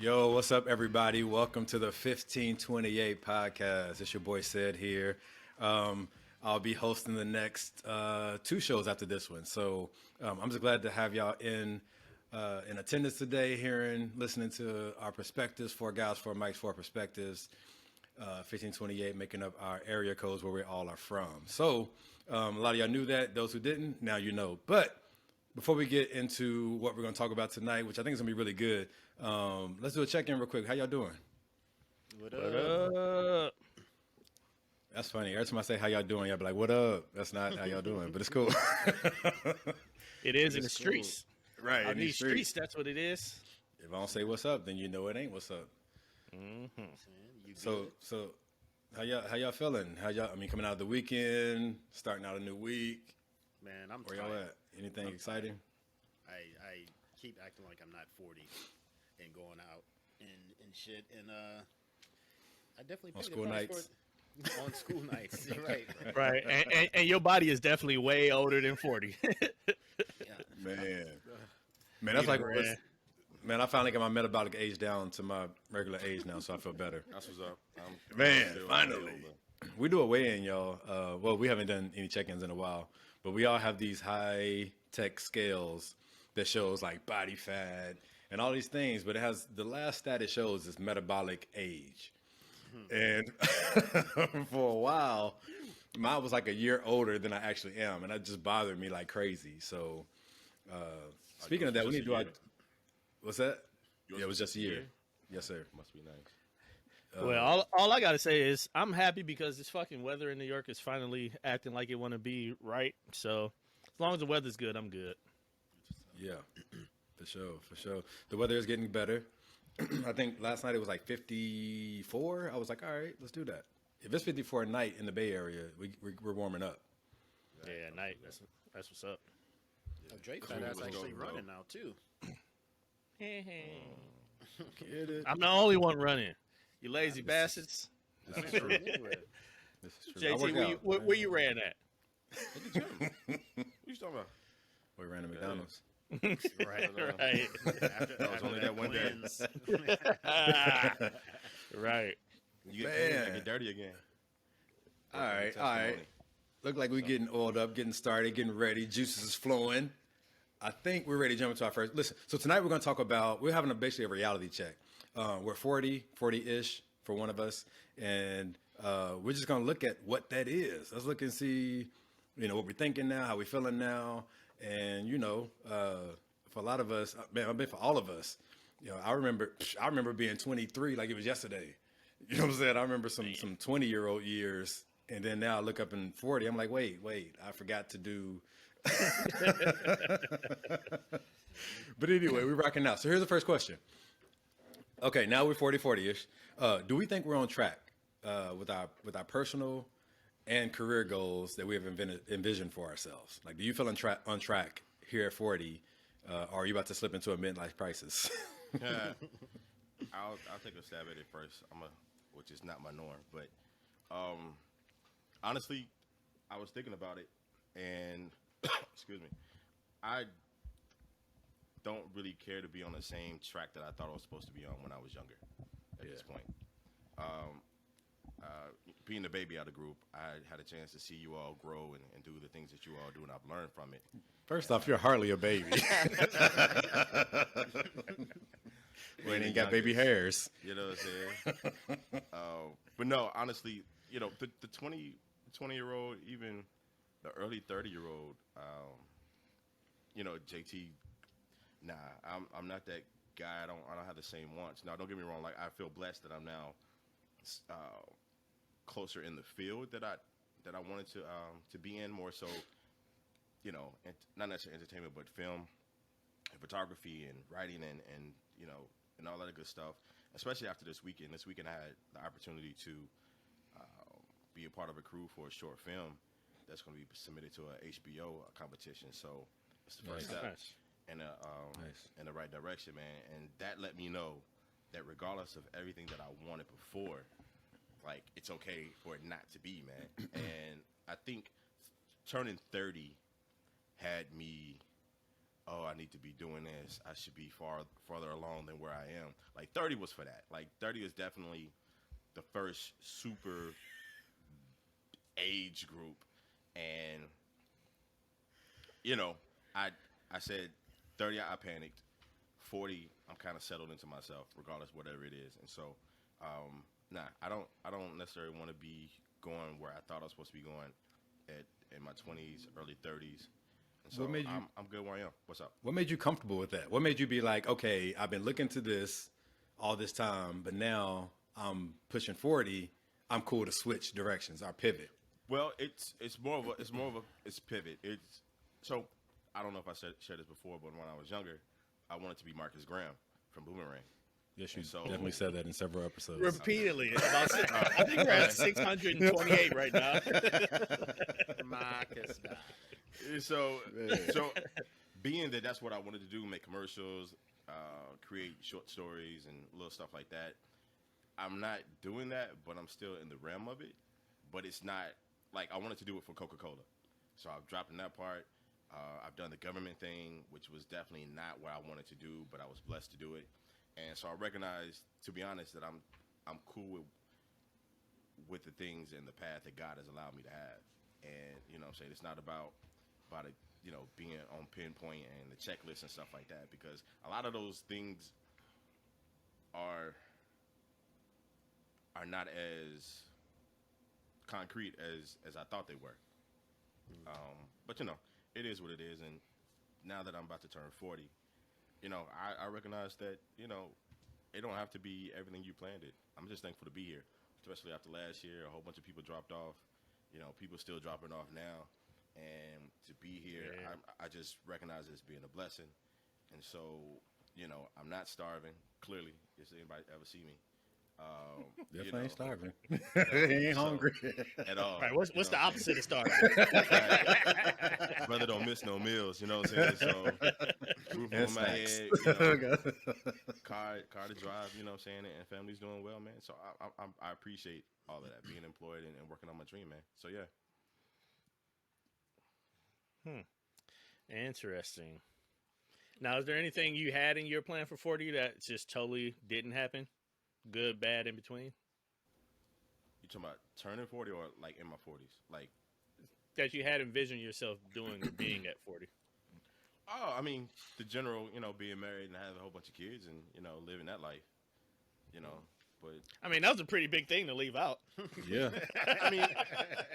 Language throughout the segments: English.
Yo, what's up, everybody? Welcome to the 1528 podcast. It's your boy Sid here. I'll be hosting the next two shows after this one. So I'm just glad to have y'all in attendance today, listening to our perspectives, 4 guys, 4 mics, 4 perspectives. 1528 making up our area codes where we all are from. So a lot of y'all knew that. Those who didn't, now you know. But before we get into what we're going to talk about tonight, which I think is going to be really good, let's do a check-in real quick. How y'all doing? What up? That's funny. Every time I say how y'all doing, y'all be like, what up? That's not how y'all doing, but it's cool. It is in the streets. Right. In these streets, that's what it is. If I don't say what's up, then you know it ain't what's up. Mm-hmm. So how y'all feeling? Coming out of the weekend, starting out a new week. Man, I'm Where tired. y'all at? Anything exciting? I keep acting like I'm not 40 and going out and shit. And I definitely On paid school the price nights. for it. On school nights, right. Right. And your body is definitely way older than 40. Yeah. Man, that's like, man, I finally got my metabolic age down to my regular age now, so I feel better. That's what's up. Man, finally. We do a weigh-in, y'all. Well, we haven't done any check-ins in a while, but we all have these high-tech scales that shows like body fat and all these things, but it has the last stat it shows is metabolic age. And for a while, mine was like a year older than I actually am, and that just bothered me like crazy. So, speaking of that, we need to do our... What's that? Yeah, it was just a year. Yes, sir. Must be nice. Well, all I got to say is I'm happy because this fucking weather in New York is finally acting like it want to be right. So as long as the weather's good, I'm good. Yeah, for sure. The weather is getting better. I think last night it was like 54. I was like, all right, let's do that. If it's 54 at night in the Bay Area, we're warming up. Yeah, at night. That's what's up. Oh, Drake that's actually running now too. Get it? I'm the only one running. You lazy bastards. This is true. This is true. I work JT, out. where you ran at? At the gym. What you talking about? We ran to McDonald's. Right. That was only that one day. Right. You get dirty again. All right. Look like we're getting oiled up, getting started, getting ready. Juices is flowing. I think we're ready to jump into our first. Listen, so tonight we're going to talk about, we're having basically a reality check. We're 40-ish for one of us, and we're just going to look at what that is. Let's look and see, what we're thinking now, how we're feeling now, and, for a lot of us, man, I bet for all of us, I remember being 23 like it was yesterday. You know what I'm saying? I remember some 20-year-old years, and then now I look up in 40, I'm like, wait, I forgot to do... But anyway, we're rocking out. So here's the first question. Okay, now we're 40-ish. Do we think we're on track with our personal and career goals that we have envisioned for ourselves? Like, do you feel on track here at 40, or are you about to slip into a midlife crisis? I'll take a stab at it first. Which is not my norm, but honestly, I was thinking about it, and excuse me, I don't really care to be on the same track that I thought I was supposed to be on when I was younger. At this point, being the baby out of the group, I had a chance to see you all grow and do the things that you all do, and I've learned from it. First off, you're hardly a baby. We ain't got baby hairs. You know what I'm saying? But no, honestly, the 20-year-old, even the early 30-year-old, JT, nah, I'm not that guy. I don't have the same wants. Now, don't get me wrong. Like, I feel blessed that I'm now closer in the field that I wanted to be in, more so, and not necessarily entertainment, but film and photography and writing and and all that good stuff. Especially after this weekend. This weekend I had the opportunity to be a part of a crew for a short film that's going to be submitted to a HBO competition. So it's the first step in the right direction, man. And that let me know that regardless of everything that I wanted before, like, it's okay for it not to be, man. And I think turning 30 had me oh, I need to be doing this. I should be farther along than where I am. Like 30 was for that. Like 30 is definitely the first super age group, and you know, I said 30, I panicked. 40, I'm kind of settled into myself, regardless whatever it is. And so, nah, I don't necessarily want to be going where I thought I was supposed to be going in my 20s, early 30s. And so I'm good where I am. What's up? What made you comfortable with that? What made you be like, okay, I've been looking to this all this time, but now I'm pushing 40. I'm cool to switch directions or pivot. Well, it's pivot. It's so I don't know if I shared this before, but when I was younger, I wanted to be Marcus Graham from Boomerang. Yes, you So- definitely said that in several episodes. Repeatedly. I think we're at 628 right now. Marcus. So being that that's what I wanted to do, make commercials, create short stories and little stuff like that. I'm not doing that, but I'm still in the realm of it. But it's not like I wanted to do it for Coca-Cola. So I've dropped in that part. I've done the government thing, which was definitely not what I wanted to do, but I was blessed to do it. And so I recognize, to be honest, that I'm cool with the things and the path that God has allowed me to have. And you know what I'm saying, it's not about it, you know, being on pinpoint and the checklist and stuff like that, because a lot of those things are not as concrete as I thought they were. But you know, it is what it is. And now that I'm about to turn 40, you know, I recognize that, you know, it don't have to be everything you planned it. I'm just thankful to be here, especially after last year. A whole bunch of people dropped off. You know, people still dropping off now. And to be here, Yeah. I just recognize it as being a blessing. And so, you know, I'm not starving. Clearly, if anybody ever see me, Definitely ain't starving. He ain't hungry. at all. All right, what's the opposite of starving? Right. Brother don't miss no meals, you know what I'm saying? So, roof And over my snacks. head, you know, car to drive, you know what I'm saying? And family's doing well, man. So I appreciate all of that, being employed and working on my dream, man. So yeah. Interesting. Now, is there anything you had in your plan for 40 that just totally didn't happen? Good, bad, in between? You talking about turning 40 or like in my 40s? Like, That you had envisioned yourself doing or being at 40? oh, I mean, the general, you know, being married and having a whole bunch of kids and, you know, living that life, you know, but I mean, that was a pretty big thing to leave out. Yeah. I mean,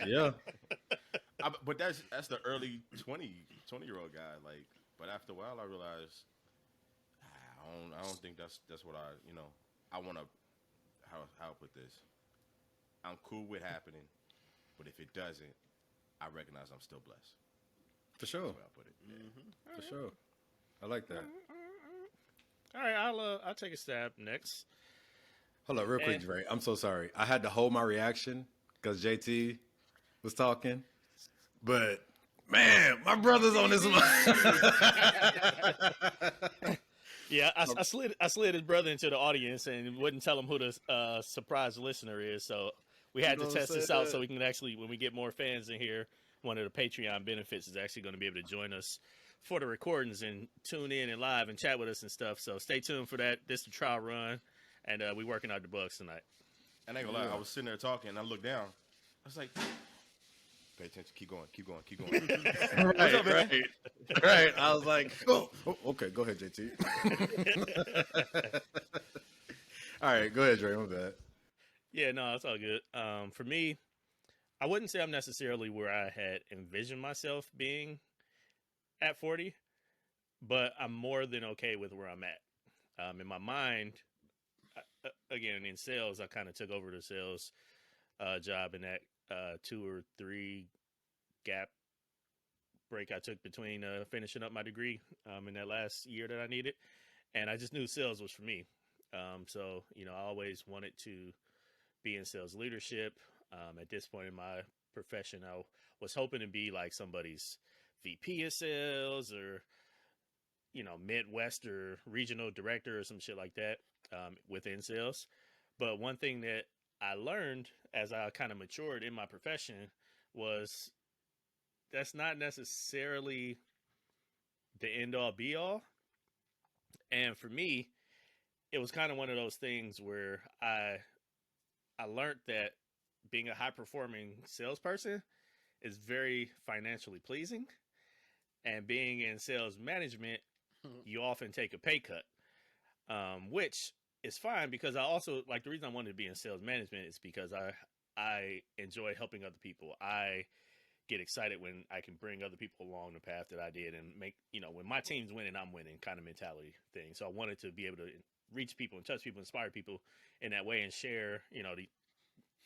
Yeah. but that's the early 20-year-old guy. Like, but after a while, I realized I don't think that's what you know, I want to how I put this. I'm cool with happening, but if it doesn't, I recognize I'm still blessed. For sure. That's the way I put it. Yeah. For sure. I like that. All right, I'll take a stab next. Hold up, real quick, Dre. I'm so sorry. I had to hold my reaction because JT was talking. But, man, my brother's on this one. Yeah, I slid his brother into the audience and wouldn't tell him who the surprise listener is. So we had You know to what I'm test this saying? out so we can actually, when we get more fans in here, one of the Patreon benefits is actually going to be able to join us for the recordings and tune in and live and chat with us and stuff. So stay tuned for that. This is the trial run, and we working out the bugs tonight. And I ain't gonna lie, I was sitting there talking, and I looked down. I was like, pay attention, keep going. Right, up, man? right. I was like, oh, okay, go ahead, JT. All right, go ahead, Dre. My bad. Yeah, no, it's all good. For me, I wouldn't say I'm necessarily where I had envisioned myself being at 40, but I'm more than okay with where I'm at. In my mind, again, in sales, I kind of took over the sales job in that 2 or 3 gap break I took between finishing up my degree in that last year that I needed. And I just knew sales was for me. So, you know, I always wanted to be in sales leadership. At this point in my profession, I was hoping to be like somebody's VP of sales or, you know, Midwest or regional director or some shit like that within sales. But one thing that I learned as I kind of matured in my profession was that's not necessarily the end all be all. And for me, it was kind of one of those things where I learned that being a high performing salesperson is very financially pleasing, and being in sales management, you often take a pay cut, which is fine because I also like the reason I wanted to be in sales management is because I enjoy helping other people. I get excited when I can bring other people along the path that I did and make, when my team's winning, I'm winning kind of mentality thing. So I wanted to be able to reach people and touch people, inspire people in that way and share, the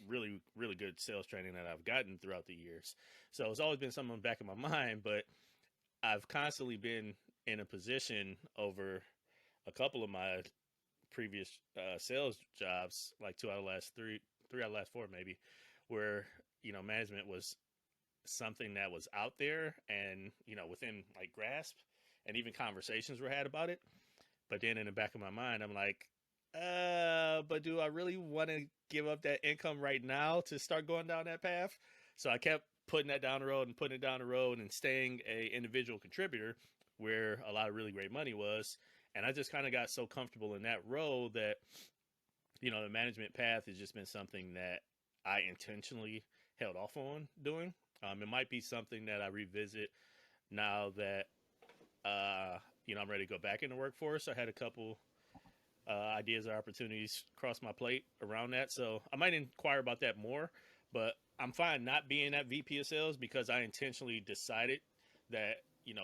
really, really good sales training that I've gotten throughout the years. So it's always been something in the back of my mind, but I've constantly been in a position over a couple of my previous sales jobs, like three out of the last four maybe, where, management was something that was out there and, within like grasp, and even conversations were had about it. But then in the back of my mind, I'm like, but do I really want to give up that income right now to start going down that path? So I kept putting that down the road and putting it down the road and staying a individual contributor where a lot of really great money was. And I just kind of got so comfortable in that role that, the management path has just been something that I intentionally held off on doing. It might be something that I revisit now that, I'm ready to go back in the workforce. I had a couple ideas or opportunities cross my plate around that. So I might inquire about that more, but I'm fine not being that VP of sales because I intentionally decided that,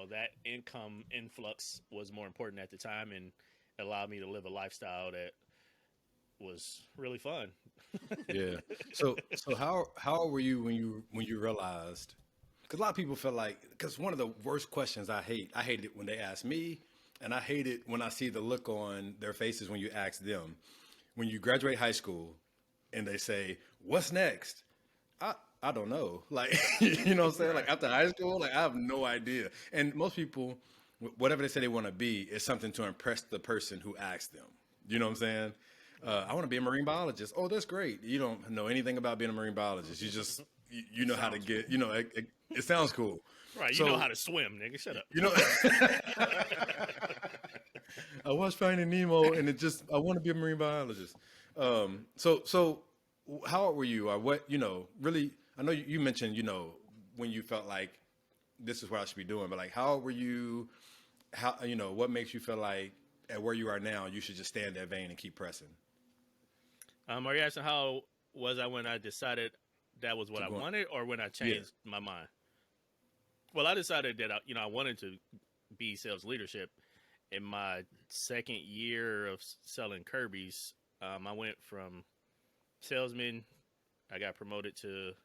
that income influx was more important at the time and allowed me to live a lifestyle that was really fun. Yeah. So how were you when you realized? Because a lot of people feel like, because one of the worst questions I hate it when they ask me, and I hate it when I see the look on their faces when you ask them. When you graduate high school and they say, "What's next?" I don't know. Like, you know what I'm saying? Like after high school, like I have no idea. And most people, whatever they say they want to be, is something to impress the person who asked them. You know what I'm saying? I want to be a marine biologist. Oh, that's great. You don't know anything about being a marine biologist. You just, you know how to get, it sounds cool. Right. So, you know how to swim, nigga. Shut up. You know, I watched Finding Nemo, and I want to be a marine biologist. So how old were you, or what? Really, I know you mentioned, when you felt like this is what I should be doing, but like, how old were you? How, what makes you feel like at where you are now, you should just stay in that vein and keep pressing? Are you asking how was I when I decided that was what I wanted, or when I changed my mind? Well, I decided that I wanted to be sales leadership. In my second year of selling Kirby's, I went from salesman. I got promoted to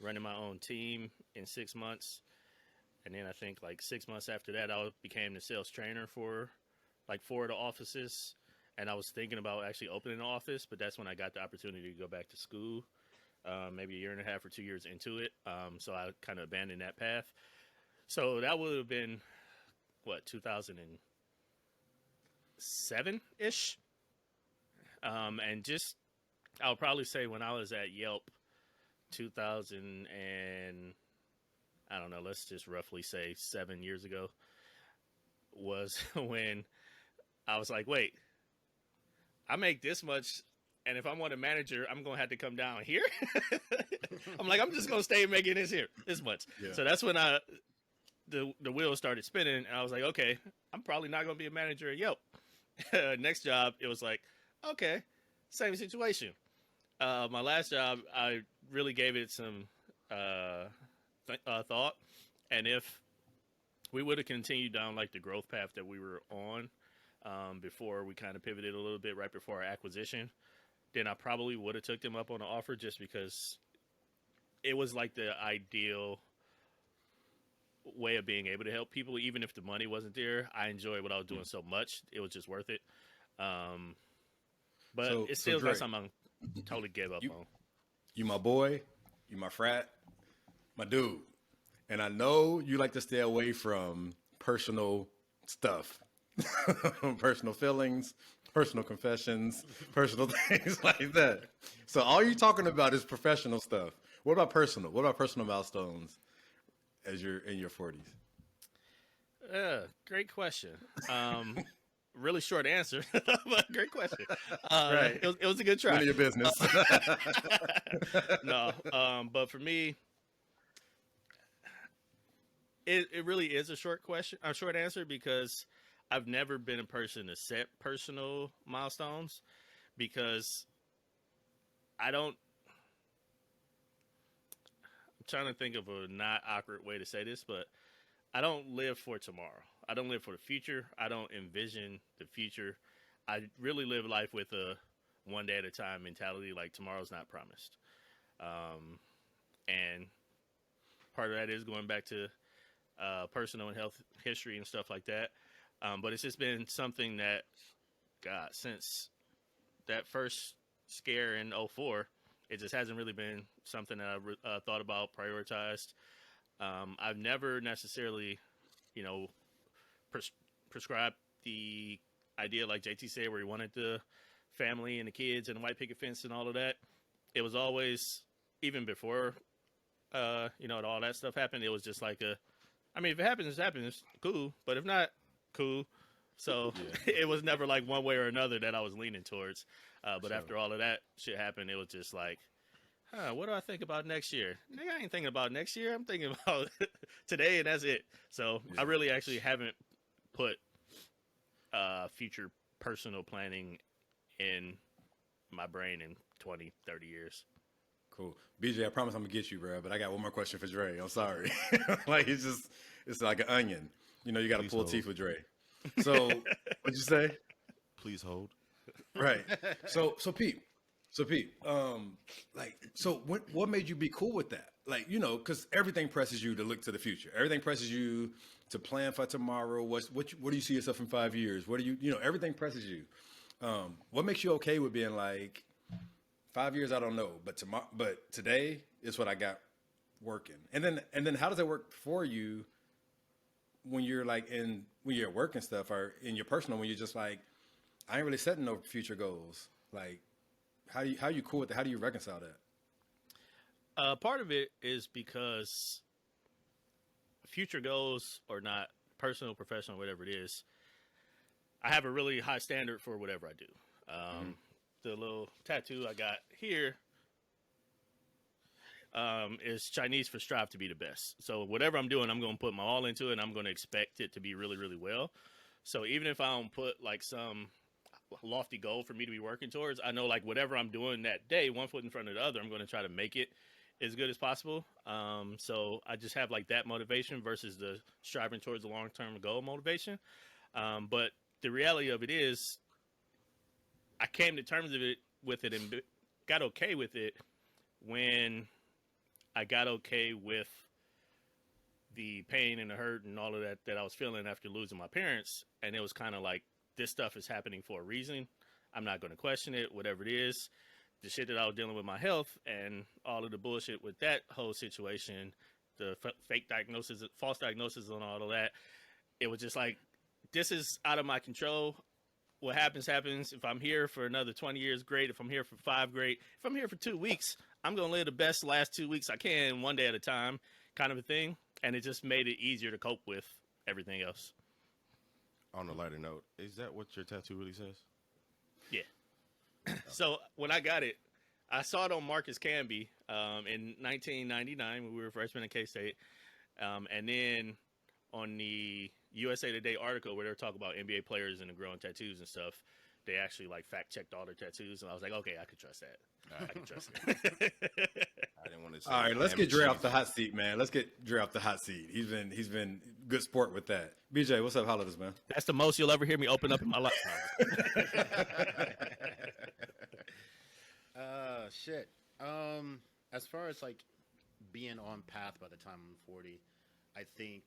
running my own team in 6 months, and then I think like 6 months after that, I became the sales trainer for like 4 of the offices. And I was thinking about actually opening an office, but that's when I got the opportunity to go back to school, maybe a year and a half or 2 years into it. So I kind of abandoned that path. So that would have been, 2007-ish? And just, I would probably say when I was at Yelp, 2000 and, I don't know, let's just roughly say 7 years ago, was when I was like, wait, I make this much, and if I want a manager, I'm going to have to come down here. I'm like, I'm just going to stay making this much. Yeah. So that's when the wheels started spinning, and I was like, okay, I'm probably not going to be a manager at Yelp. Next job, it was like, okay, same situation. My last job, I really gave it some thought, and if we would have continued down like the growth path that we were on, before we kind of pivoted a little bit right before our acquisition, then I probably would have took them up on the offer just because it was like the ideal way of being able to help people. Even if the money wasn't there, I enjoyed what I was doing so much. It was just worth it. But it's still not something I totally gave up on. You my boy, you my frat, my dude. And I know you like to stay away from personal stuff. Personal feelings, personal confessions, personal things like that. So all you're talking about is professional stuff. What about personal? What about personal milestones as you're in your 40s? Great question. Really short answer, but great question. Right. It was a good try. None of your business. No, but for me, it really is a short answer, because I've never been a person to set personal milestones, because I don't. I'm trying to think of a not awkward way to say this, but I don't live for tomorrow. I don't live for the future. I don't envision the future. I really live life with a one day at a time mentality, like tomorrow's not promised. And part of that is going back to personal and health history and stuff like that. But it's just been something that, God, since that first scare in '04, it just hasn't really been something that I've thought about, prioritized. I've never necessarily, you know, prescribed the idea, like JT said, where he wanted the family and the kids and the white picket fence and all of that. It was always, even before, all that stuff happened, it was just like I mean, if it happens, it happens, cool. But if not, cool. So it was never like one way or another that I was leaning towards. But after all of that shit happened, it was just like, what do I think about next year? Nigga, I ain't thinking about next year. I'm thinking about today, and that's it. So I really actually haven't put future personal planning in my brain in 20, 30 years. Cool. BJ, I promise I'm going to get you, bro, but I got one more question for Dre. I'm sorry. Like, it's like an onion. You know, you got to pull teeth with Dre. So, what'd you say? Please hold. Right. So Pete, what made you be cool with that? Like, you know, because everything presses you to look to the future. Everything presses you to plan for tomorrow. What do you see yourself in 5 years? What do you know, everything presses you. What makes you okay with being like, 5 years, I don't know, but today is what I got working. And then how does that work for you when you're like when you're at work and stuff, or in your personal, when you're just like, I ain't really setting no future goals. Like, how you cool with that? How do you reconcile that? Part of it is because future goals or not, personal, professional, whatever it is, I have a really high standard for whatever I do. The little tattoo I got here is Chinese for strive to be the best. So whatever I'm doing, I'm going to put my all into it, and I'm going to expect it to be really, really well. So even if I don't put like some lofty goal for me to be working towards, I know like whatever I'm doing that day, one foot in front of the other, I'm going to try to make it as good as possible. So I just have like that motivation versus the striving towards the long-term goal motivation. But the reality of it is, I came to terms with it and got okay with it when I got okay with the pain and the hurt and all of that I was feeling after losing my parents. And it was kind of like, this stuff is happening for a reason. I'm not going to question it, whatever it is. The shit that I was dealing with my health and all of the bullshit with that whole situation, the fake diagnosis, false diagnosis and all of that, it was just like, this is out of my control. What happens, happens. If I'm here for another 20 years, great. If I'm here for 5, great. If I'm here for 2 weeks, I'm going to live the best last 2 weeks I can, one day at a time, kind of a thing. And it just made it easier to cope with everything else. On a lighter note, is that what your tattoo really says? Yeah. So when I got it, I saw it on Marcus Camby in 1999 when we were freshmen at K-State. And then on the USA Today article where they were talking about NBA players and the growing tattoos and stuff, they actually like fact checked all their tattoos, and I was like, okay, I could trust that. I can trust it. I didn't want to say. All right, let's get Dre off the hot seat, man. Let's get Dre off the hot seat. He's been good sport with that. BJ, what's up? Holla at us, man. That's the most you'll ever hear me open up in my life. Shit. As far as like being on path by the time I'm 40, I think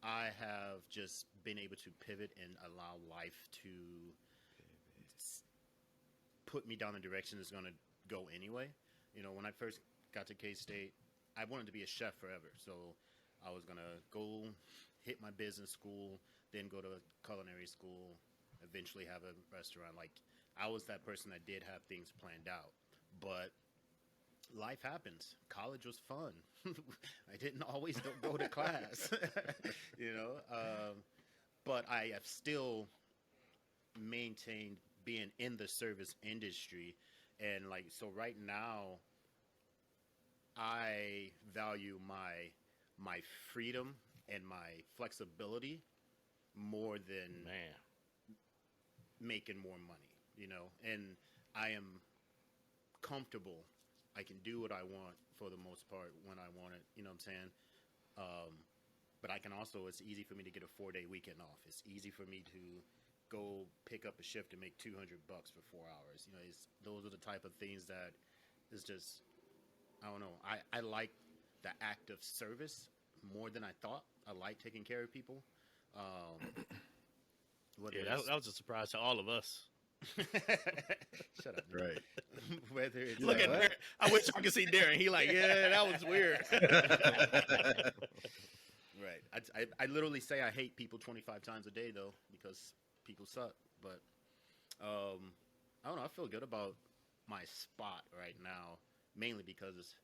I have just been able to pivot and allow life to put me down a direction that's going to go anyway. You know, when I first got to K-State, I wanted to be a chef forever. So I was going to go hit my business school, then go to culinary school, eventually have a restaurant. Like, I was that person that did have things planned out. But life happens. College was fun. I didn't always go to class, you know. But I have still maintained being in the service industry, and like so right now, I value my freedom and my flexibility more than Man. making more money, you know. And I am comfortable. I can do what I want for the most part when I want it. You know what I'm saying? But I can also. It's easy for me to get a 4-day weekend off. It's easy for me to go pick up a shift and make $200 for 4 hours. You know, those are the type of things that is just. I don't know. I like the act of service more than I thought. I like taking care of people. Yeah, that was a surprise to all of us. Shut up. Right. Whether it's Look at Darren. I wish I could see Darren. He like, yeah, that was weird. right. I literally say I hate people 25 times a day though because people suck. But I don't know. I feel good about my spot right now, mainly because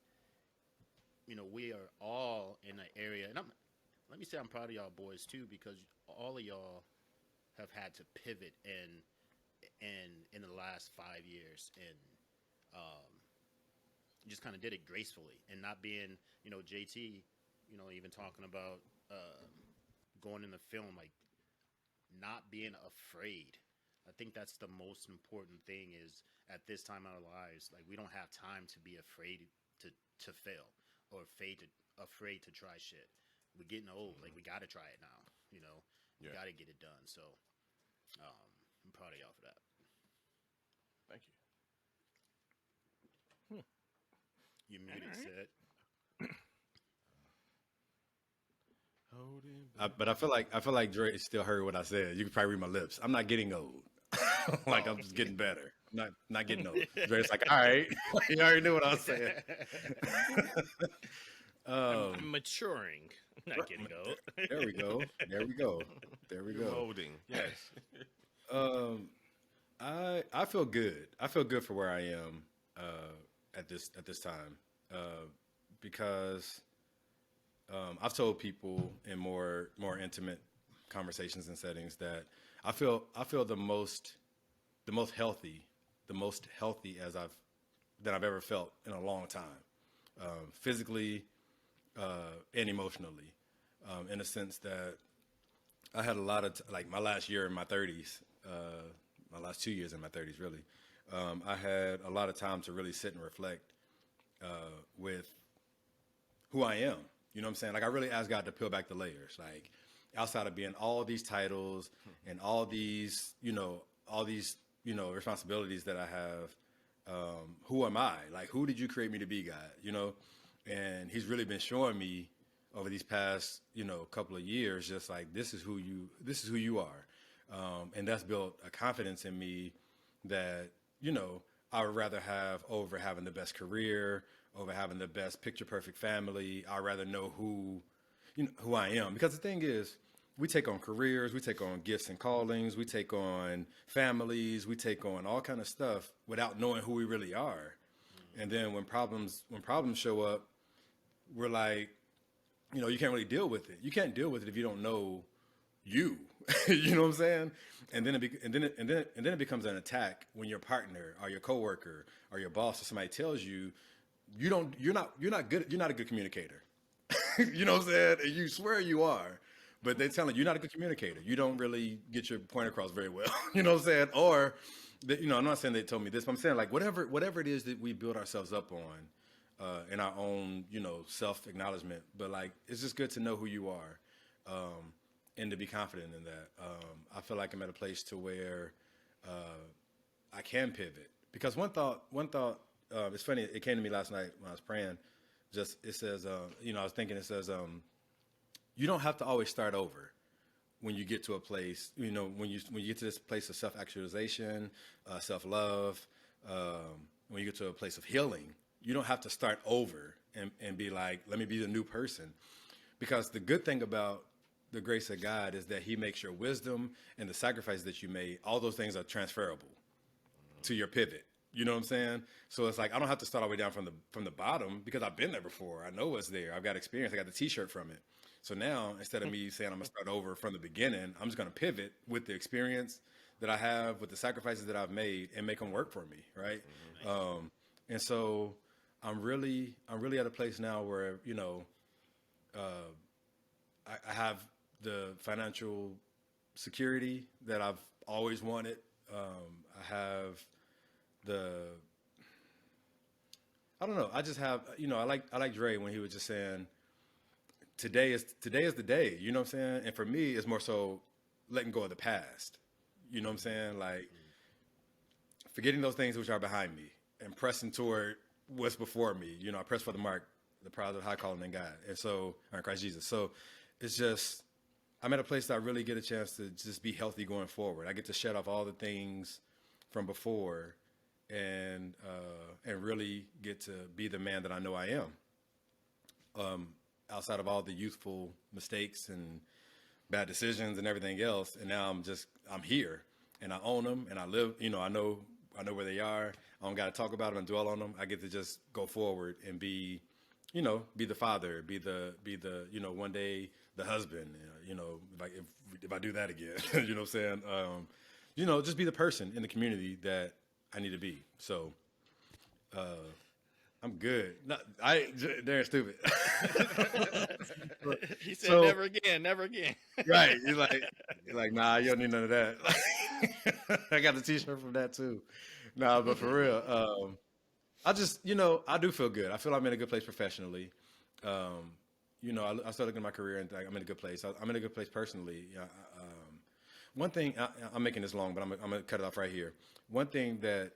we are all in an area, and let me say I'm proud of y'all boys too because all of y'all have had to pivot in the last 5 years, and just kind of did it gracefully and not being, JT, even talking about going in the film, like not being afraid. I think that's the most important thing is at this time in our lives, like we don't have time to be afraid to fail or afraid to try shit. We're getting old. Like we got to try it now, We got to get it done. So I'm proud of y'all for that. Thank you. You muted, Sid. But I feel like Dre still heard what I said. You can probably read my lips. I'm not getting old. Like I'm just getting better. Not getting old. Dre's like, all right, you already knew what I was saying. I'm maturing. I'm not getting old. There we go. You're molding. Yes. I feel good. I feel good for where I am at this time because I've told people in more intimate conversations and settings that I feel the most healthy that I've ever felt in a long time, physically and emotionally, in a sense that I had a lot of like my last year in my 30s, my last 2 years in my 30s really. I had a lot of time to really sit and reflect with who I am. You know what I'm saying? Like I really asked God to peel back the layers. Like outside of being all these titles and all these responsibilities that I have, who am I? Like who did you create me to be, God? And He's really been showing me over these past, couple of years, just like this is who you are. And that's built a confidence in me that, I would rather have over having the best career, over having the best picture perfect family. I'd rather know who I am. Because the thing is, we take on careers, we take on gifts and callings, we take on families, we take on all kind of stuff without knowing who we really are. And then when problems show up, we're like, you can't really deal with it. You can't deal with it if you don't know you. You know what I'm saying? And then it becomes an attack when your partner or your coworker or your boss or somebody tells you you're not a good communicator. You know what I'm saying? And you swear you are, but they're telling you you're not a good communicator. You don't really get your point across very well. You know what I'm saying? Or I'm not saying they told me this, but I'm saying like whatever it is that we build ourselves up on in our own, self-acknowledgement. But like it's just good to know who you are. And to be confident in that. I feel like I'm at a place to where I can pivot. Because one thought, it's funny, it came to me last night when I was praying. It says, I was thinking, it says, you don't have to always start over when you get to a place, when you get to this place of self-actualization, self-love, when you get to a place of healing, you don't have to start over and be like, let me be the new person. Because the good thing about the grace of God is that He makes your wisdom and the sacrifice that you made, all those things are transferable to your pivot. You know what I'm saying? So it's like I don't have to start all the way down from the bottom because I've been there before. I know what's there. I've got experience. I got the T-shirt from it. So now instead of me saying I'm gonna start over from the beginning, I'm just gonna pivot with the experience that I have, with the sacrifices that I've made, and make them work for me, right? And so I'm really at a place now where I have the financial security that I've always wanted. I have I don't know. I just have, I like Dre when he was just saying, today is the day. You know what I'm saying? And for me, it's more so letting go of the past. You know what I'm saying? Like forgetting those things which are behind me and pressing toward what's before me. I press for the mark, the prize of high calling in God, and so in Christ Jesus. So it's just I'm at a place that I really get a chance to just be healthy going forward. I get to shed off all the things from before and really get to be the man that I know I am. Outside of all the youthful mistakes and bad decisions and everything else, and now I'm here and I own them and I live. I know where they are. I don't got to talk about them and dwell on them. I get to just go forward and be the father, be the one day the husband. If I do that again, you know what I'm saying? Just be the person in the community that I need to be. So, I'm good. They're stupid. He said, never again, never again. Right. You're like, nah, you don't need none of that. I got the T-shirt from that too. Nah, but for real, I just, I do feel good. I feel I'm in a good place professionally. I started looking at my career and I'm in a good place. I'm in a good place personally. One thing, I'm making this long, but I'm going to cut it off right here. One thing that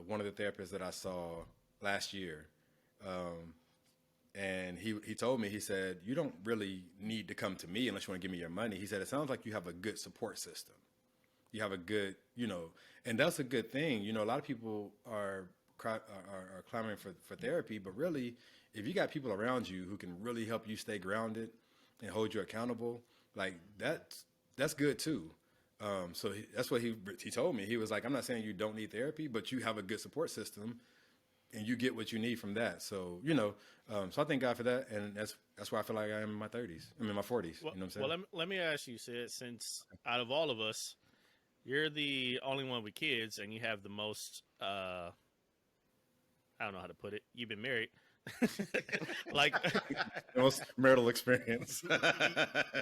one of the therapists that I saw last year, and he told me, he said, you don't really need to come to me unless you want to give me your money. He said, it sounds like you have a good support system. You have a good, and that's a good thing. A lot of people are clamoring for therapy, but really, if you got people around you who can really help you stay grounded and hold you accountable, like that's good too. So that's what he told me. He was like, I'm not saying you don't need therapy, but you have a good support system and you get what you need from that. So, so I thank God for that. And that's where I feel like I am in my 30s. I'm in my 40s. Well, you know what I'm saying? Well, let me ask you, Sid, since out of all of us, you're the only one with kids and you have the most, I don't know how to put it. You've been married. Like the most marital experience.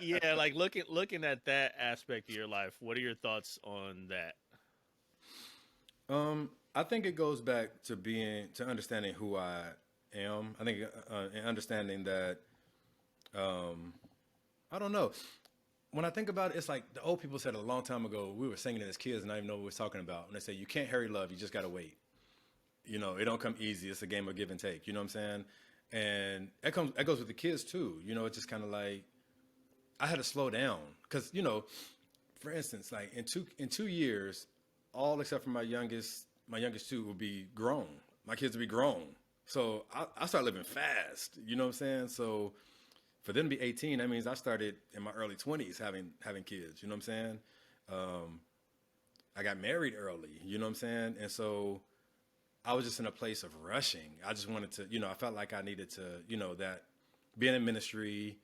Yeah, like looking at that aspect of your life, what are your thoughts on that? I think it goes back to understanding who I am. I think and understanding that I don't know. When I think about it, it's like the old people said a long time ago. We were singing it as kids, and I didn't even know what we were talking about. And they say, "You can't hurry love. You just gotta wait." It don't come easy. It's a game of give and take. You know what I'm saying? And that goes with the kids too. It's just kind of like I had to slow down because for instance, like in 2 years, all except for my youngest two will be grown. My kids will be grown. So I start living fast. You know what I'm saying? So for them to be 18, that means I started in my early 20s having kids. You know what I'm saying? I got married early. You know what I'm saying? And so I was just in a place of rushing. I just wanted to, I felt like I needed to, that being in ministry,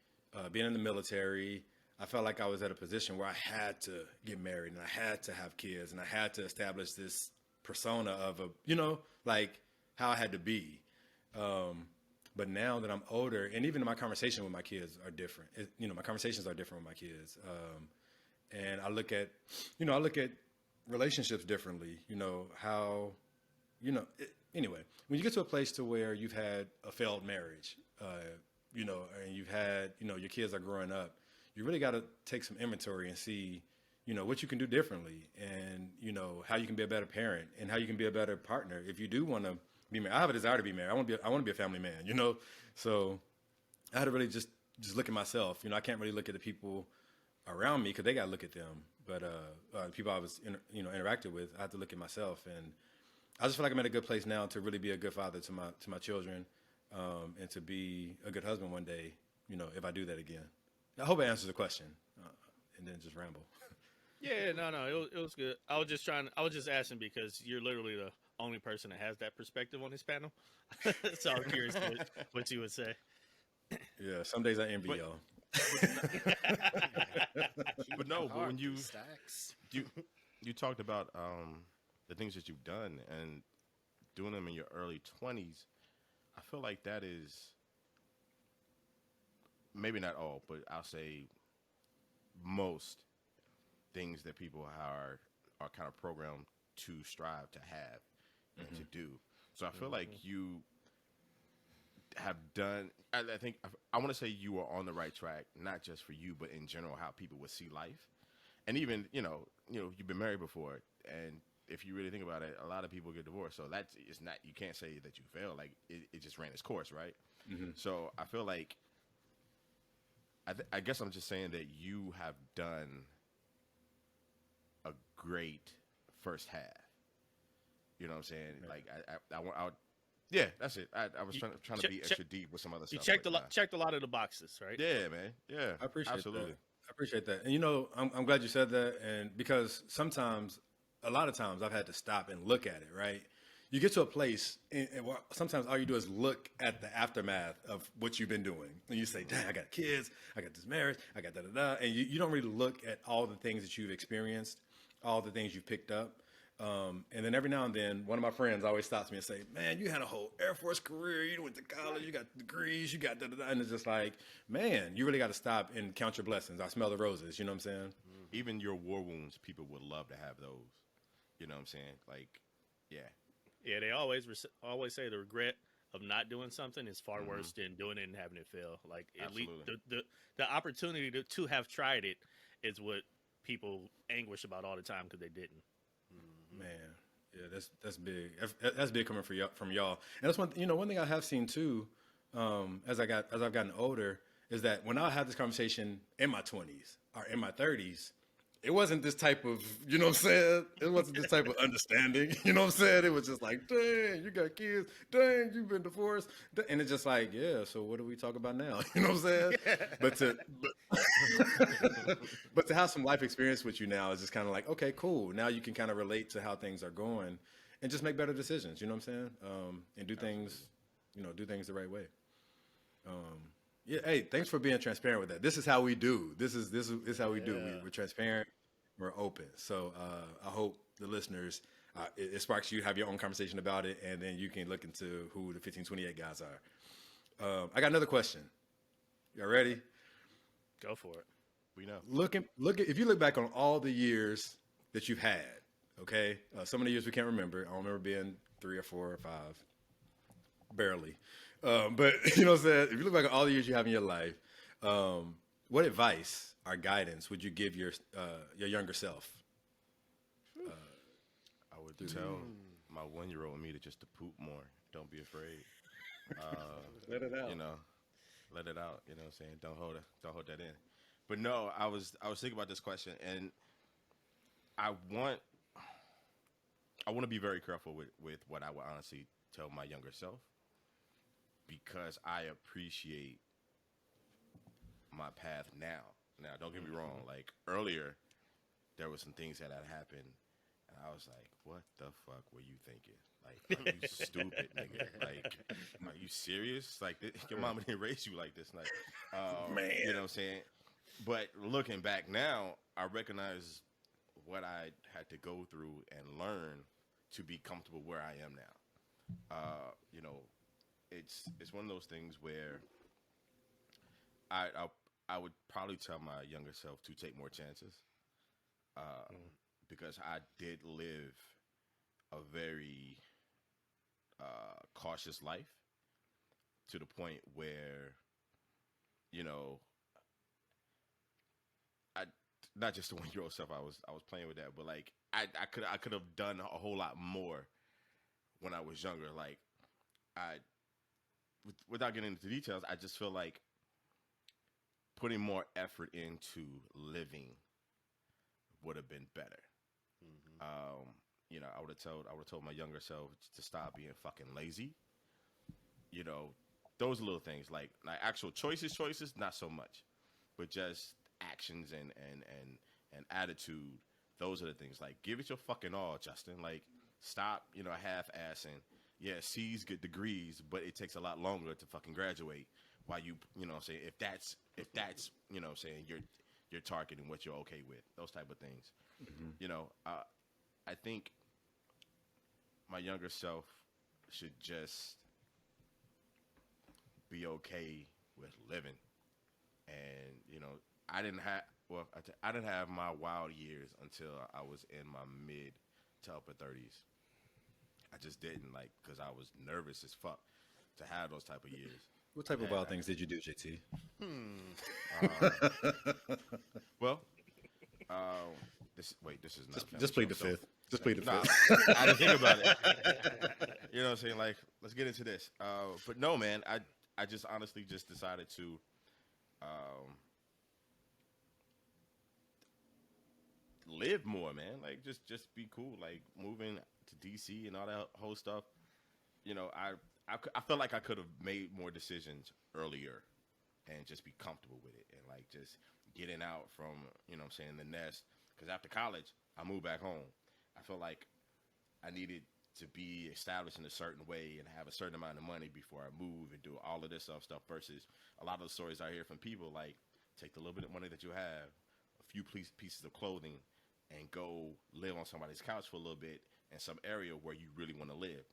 being in the military, I felt like I was at a position where I had to get married and I had to have kids and I had to establish this persona of like how I had to be. But now that I'm older, and even my conversation with my kids are different. My conversations are different with my kids. And I look at relationships differently, how, anyway, when you get to a place to where you've had a failed marriage, and you've had, your kids are growing up, you really got to take some inventory and see, what you can do differently and, how you can be a better parent and how you can be a better partner. If you do want to be married, I have a desire to be married. I want to be a family man, so I had to really just look at myself. I can't really look at the people around me because they got to look at them. But people I was, interacted with, I had to look at myself. And I just feel like I'm at a good place now to really be a good father to my children, and to be a good husband one day, if I do that again. I hope it answers the question, and then just ramble. Yeah, no, it was good. I was just asking because you're literally the only person that has that perspective on this panel. So I'm curious what you would say. Yeah, some days I envy But- y'all. But no, but when you stacks. you talked about the things that you've done and doing them in your early 20s, I feel like that is maybe not all, but I'll say most things that people are kind of programmed to strive to have and to do. So I feel like you have done. I think I want to say you are on the right track, not just for you, but in general, how people would see life. And even you've been married before, and if you really think about it, a lot of people get divorced. So that's it's not. You can't say that you failed. Like it just ran its course, right? So I feel like I guess I'm just saying that you have done a great first half. You know what I'm saying? Right. Like yeah, that's it. I was trying to be extra deep with some other You stuff. checked a lot of the boxes, right? Yeah, man. Yeah, I appreciate absolutely. that. I appreciate that. And I'm glad you said that. And because a lot of times I've had to stop and look at it, right? You get to a place, and sometimes all you do is look at the aftermath of what you've been doing. And you say, dang, I got kids, I got this marriage, I got da-da-da. And you don't really look at all the things that you've experienced, all the things you've picked up. And then every now and then, one of my friends always stops me and say, man, you had a whole Air Force career. You went to college, you got degrees, you got da-da-da. And it's just like, man, you really got to stop and count your blessings. I smell the roses. You know what I'm saying? Even your war wounds, people would love to have those. You know what I'm saying? Like, yeah. Yeah, they always say the regret of not doing something is far worse than doing it and having it fail. Like at least the opportunity to have tried it is what people anguish about all the time because they didn't. Man, yeah, that's big. That's big coming from y'all. And that's one thing I have seen too, as I've gotten older, is that when I had this conversation in my 20s or in my 30s, it wasn't this type of, you know what I'm saying? It wasn't this type of understanding, you know what I'm saying? It was just like, dang, you got kids, dang, you've been divorced, and it's just like, yeah. So what do we talk about now? You know what I'm saying? But to have some life experience with you now is just kind of like, okay, cool. Now you can kind of relate to how things are going, and just make better decisions. You know what I'm saying? And do things, do things the right way. Yeah. Hey, thanks for being transparent with that. This is how we do. This is how we do. We're transparent. We're open. So I hope the listeners, it sparks you to have your own conversation about it, and then you can look into who the 1528 guys are. I got another question. Y'all ready? Go for it. We know. If you look back on all the years that you've had, okay, some of the years we can't remember. I don't remember being 3 or 4 or 5, barely. But you know what I'm saying? If you look back at all the years you have in your life, what advice or guidance would you give your younger self? I would tell my 1-year-old me to poop more. Don't be afraid. Let it out. Let it out. You know what I'm saying? Don't hold that in. But no, I was thinking about this question, and I want to be very careful with what I would honestly tell my younger self, because I appreciate my path now. Now, don't get me wrong. Like earlier, there were some things that had happened, and I was like, "What the fuck were you thinking? Like, are you stupid, nigga? Like, are you serious? Like, your mama didn't raise you like this, like, Man. You know what I'm saying?" But looking back now, I recognize what I had to go through and learn to be comfortable where I am now. It's one of those things where I would probably tell my younger self to take more chances, because I did live a very cautious life, to the point where, I not just the 1-year-old self I was playing with that, but like I could have done a whole lot more when I was younger. Like without getting into details, I just feel like putting more effort into living would have been better. I would have told my younger self to stop being fucking lazy. Those little things, like actual choices, not so much, but just actions and attitude. Those are the things. Like, give it your fucking all, Justin. Like, stop, half-assing. Yeah, C's get degrees, but it takes a lot longer to fucking graduate. While if that's your target and what you're okay with, those type of things. I think my younger self should just be okay with living. And I didn't have my wild years until I was in my mid to upper 30s. I just didn't, because I was nervous as fuck to have those type of years. What type of wild things did you do, JT? Well, this is not Just plead the so- fifth. Just plead the Nah, fifth. I didn't think about it. You know what I'm saying? Let's get into this. But no, man, I just honestly just decided to live more, man. Just be cool. Moving to DC and all that whole stuff. I felt like I could have made more decisions earlier and just be comfortable with it, and just getting out from, the nest. Because after college, I moved back home. I felt like I needed to be established in a certain way and have a certain amount of money before I move and do all of this stuff versus a lot of the stories I hear from people, take the little bit of money that you have, a few pieces of clothing, and go live on somebody's couch for a little bit in some area where you really want to live.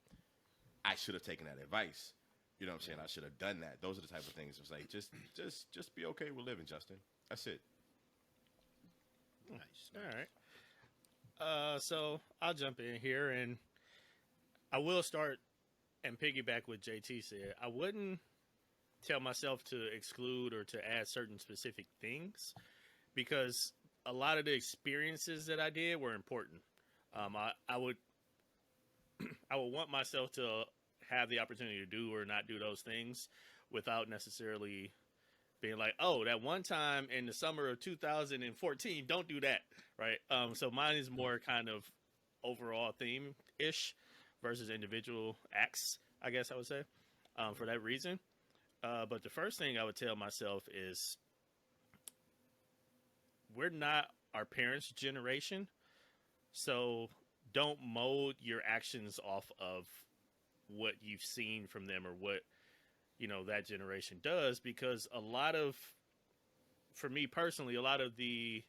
I should have taken that advice. You know what I'm saying? I should have done that. Those are the type of things. It's just be okay with living, Justin. That's it. Nice. All right. So I'll jump in here, and I will start and piggyback what JT said. I wouldn't tell myself to exclude or to add certain specific things, because a lot of the experiences that I did were important. I would want myself to have the opportunity to do or not do those things without necessarily being like, oh, that one time in the summer of 2014, don't do that, right? So mine is more kind of overall theme-ish versus individual acts, I guess I would say, for that reason. But the first thing I would tell myself is we're not our parents' generation, so don't mold your actions off of what you've seen from them or what, that generation does, because for me personally, a lot of the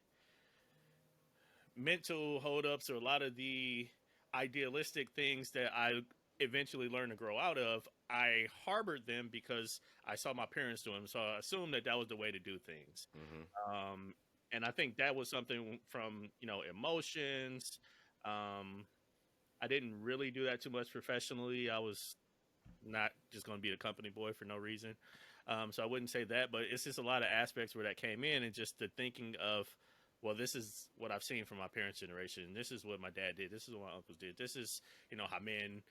mental holdups or a lot of the idealistic things that I eventually learned to grow out of, I harbored them because I saw my parents do them. So I assumed that was the way to do things. Mm-hmm. And I think that was something from, emotions. I didn't really do that too much professionally. I was not just going to be a company boy for no reason. So I wouldn't say that, but it's just a lot of aspects where that came in, and just the thinking of, well, this is what I've seen from my parents' generation. This is what my dad did. This is what my uncles did. This is, how men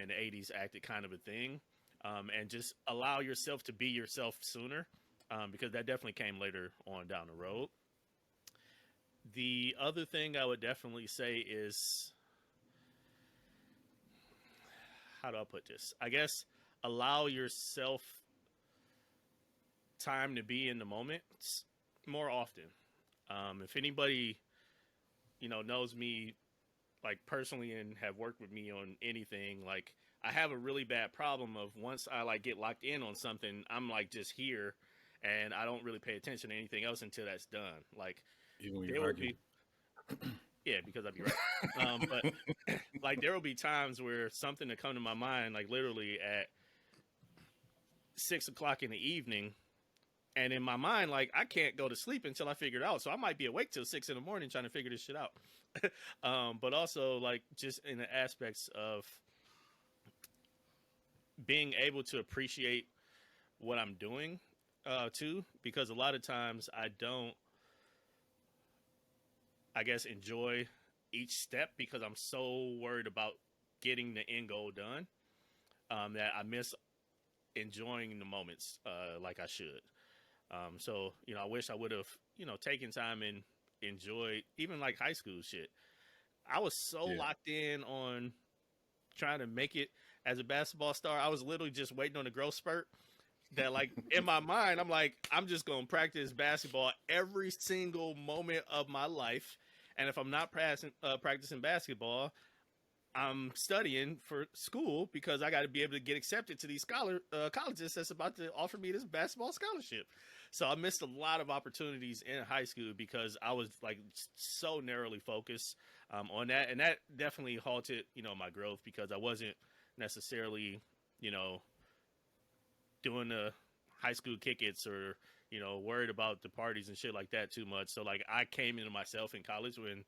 in the 80s acted, kind of a thing. And just allow yourself to be yourself sooner, because that definitely came later on down the road. The other thing I would definitely say is, how do I put this? I guess allow yourself time to be in the moment more often. If anybody, knows me personally and have worked with me on anything, I have a really bad problem of once I get locked in on something, I'm just here and I don't really pay attention to anything else until that's done. Even when you argue. Yeah, because I'd be right. But there will be times where something will come to my mind, literally at 6 o'clock in the evening. And in my mind, I can't go to sleep until I figure it out. So I might be awake till 6 in the morning trying to figure this shit out. But also just in the aspects of being able to appreciate what I'm doing too, because a lot of times I don't, I guess, enjoy each step because I'm so worried about getting the end goal done that I miss enjoying the moments like I should. So, I wish I would have, taken time and enjoyed even high school shit. I was so locked in on trying to make it as a basketball star. I was literally just waiting on the growth spurt that in my mind, I'm just going to practice basketball every single moment of my life. And if I'm not practicing basketball, I'm studying for school because I got to be able to get accepted to these colleges that's about to offer me this basketball scholarship. So I missed a lot of opportunities in high school because I was like so narrowly focused on that, and that definitely halted, my growth because I wasn't necessarily, doing the high school kick-its or worried about the parties and shit like that too much. So like I came into myself in college when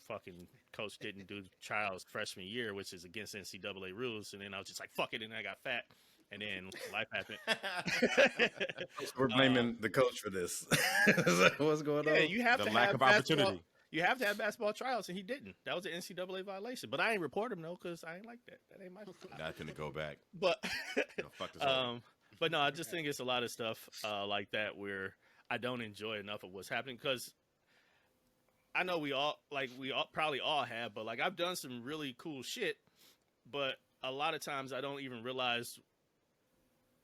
fucking coach didn't do trials freshman year, which is against NCAA rules, and then I was just like fuck it, and I got fat, and then life happened. We're blaming the coach for this. What's going Yeah, on? you have The to lack have of basketball- opportunity. You have to have basketball trials, and he didn't. That was an NCAA violation. But I ain't report him though, because I ain't like that. That ain't my fault. I couldn't go back. But Fuck this up. but no, I just think it's a lot of stuff like that where I don't enjoy enough of what's happening because I know we all probably all have, but like I've done some really cool shit, but a lot of times I don't even realize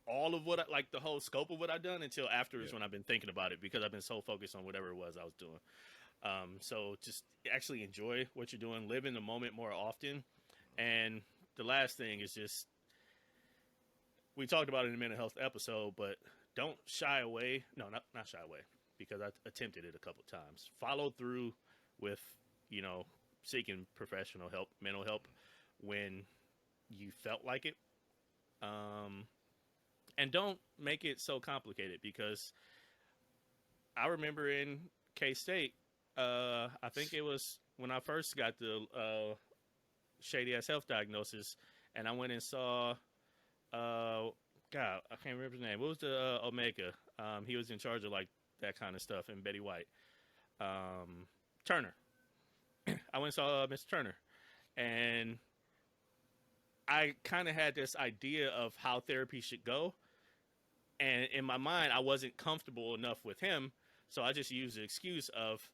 all of what the whole scope of what I've done until afterwards when I've been thinking about it because I've been so focused on whatever it was I was doing. So just actually enjoy what you're doing, live in the moment more often. And the last thing is just, we talked about it in the mental health episode, but don't shy away. No, not shy away, because I attempted it a couple times. Follow through with, seeking professional help, mental help when you felt like it. And don't make it so complicated because I remember in K-State, I think it was when I first got the shady ass health diagnosis, and I went and saw, God, I can't remember his name. What was the Omega? He was in charge of like that kind of stuff, and Betty White, Turner. I went and saw Mr. Turner, and I kind of had this idea of how therapy should go, and in my mind, I wasn't comfortable enough with him, so I just used the excuse of,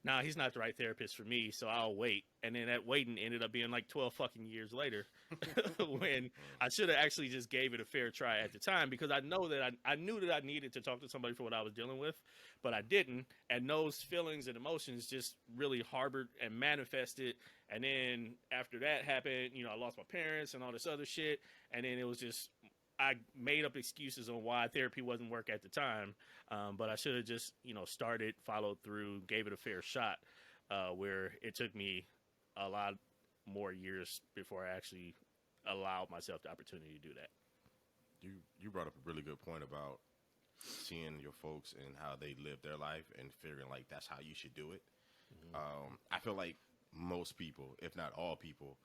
nah, he's not the right therapist for me, so I'll wait. And then that waiting ended up being like 12 fucking years later when I should have actually just gave it a fair try at the time because I know that I knew that I needed to talk to somebody for what I was dealing with, but I didn't. And those feelings and emotions just really harbored and manifested. And then after that happened, I lost my parents and all this other shit. And then it was just, I made up excuses on why therapy wasn't work at the time, but I should have just, started, followed through, gave it a fair shot, where it took me a lot more years before I actually allowed myself the opportunity to do that. You brought up a really good point about seeing your folks and how they live their life and figuring like that's how you should do it. Mm-hmm. I feel like most people, if not all people,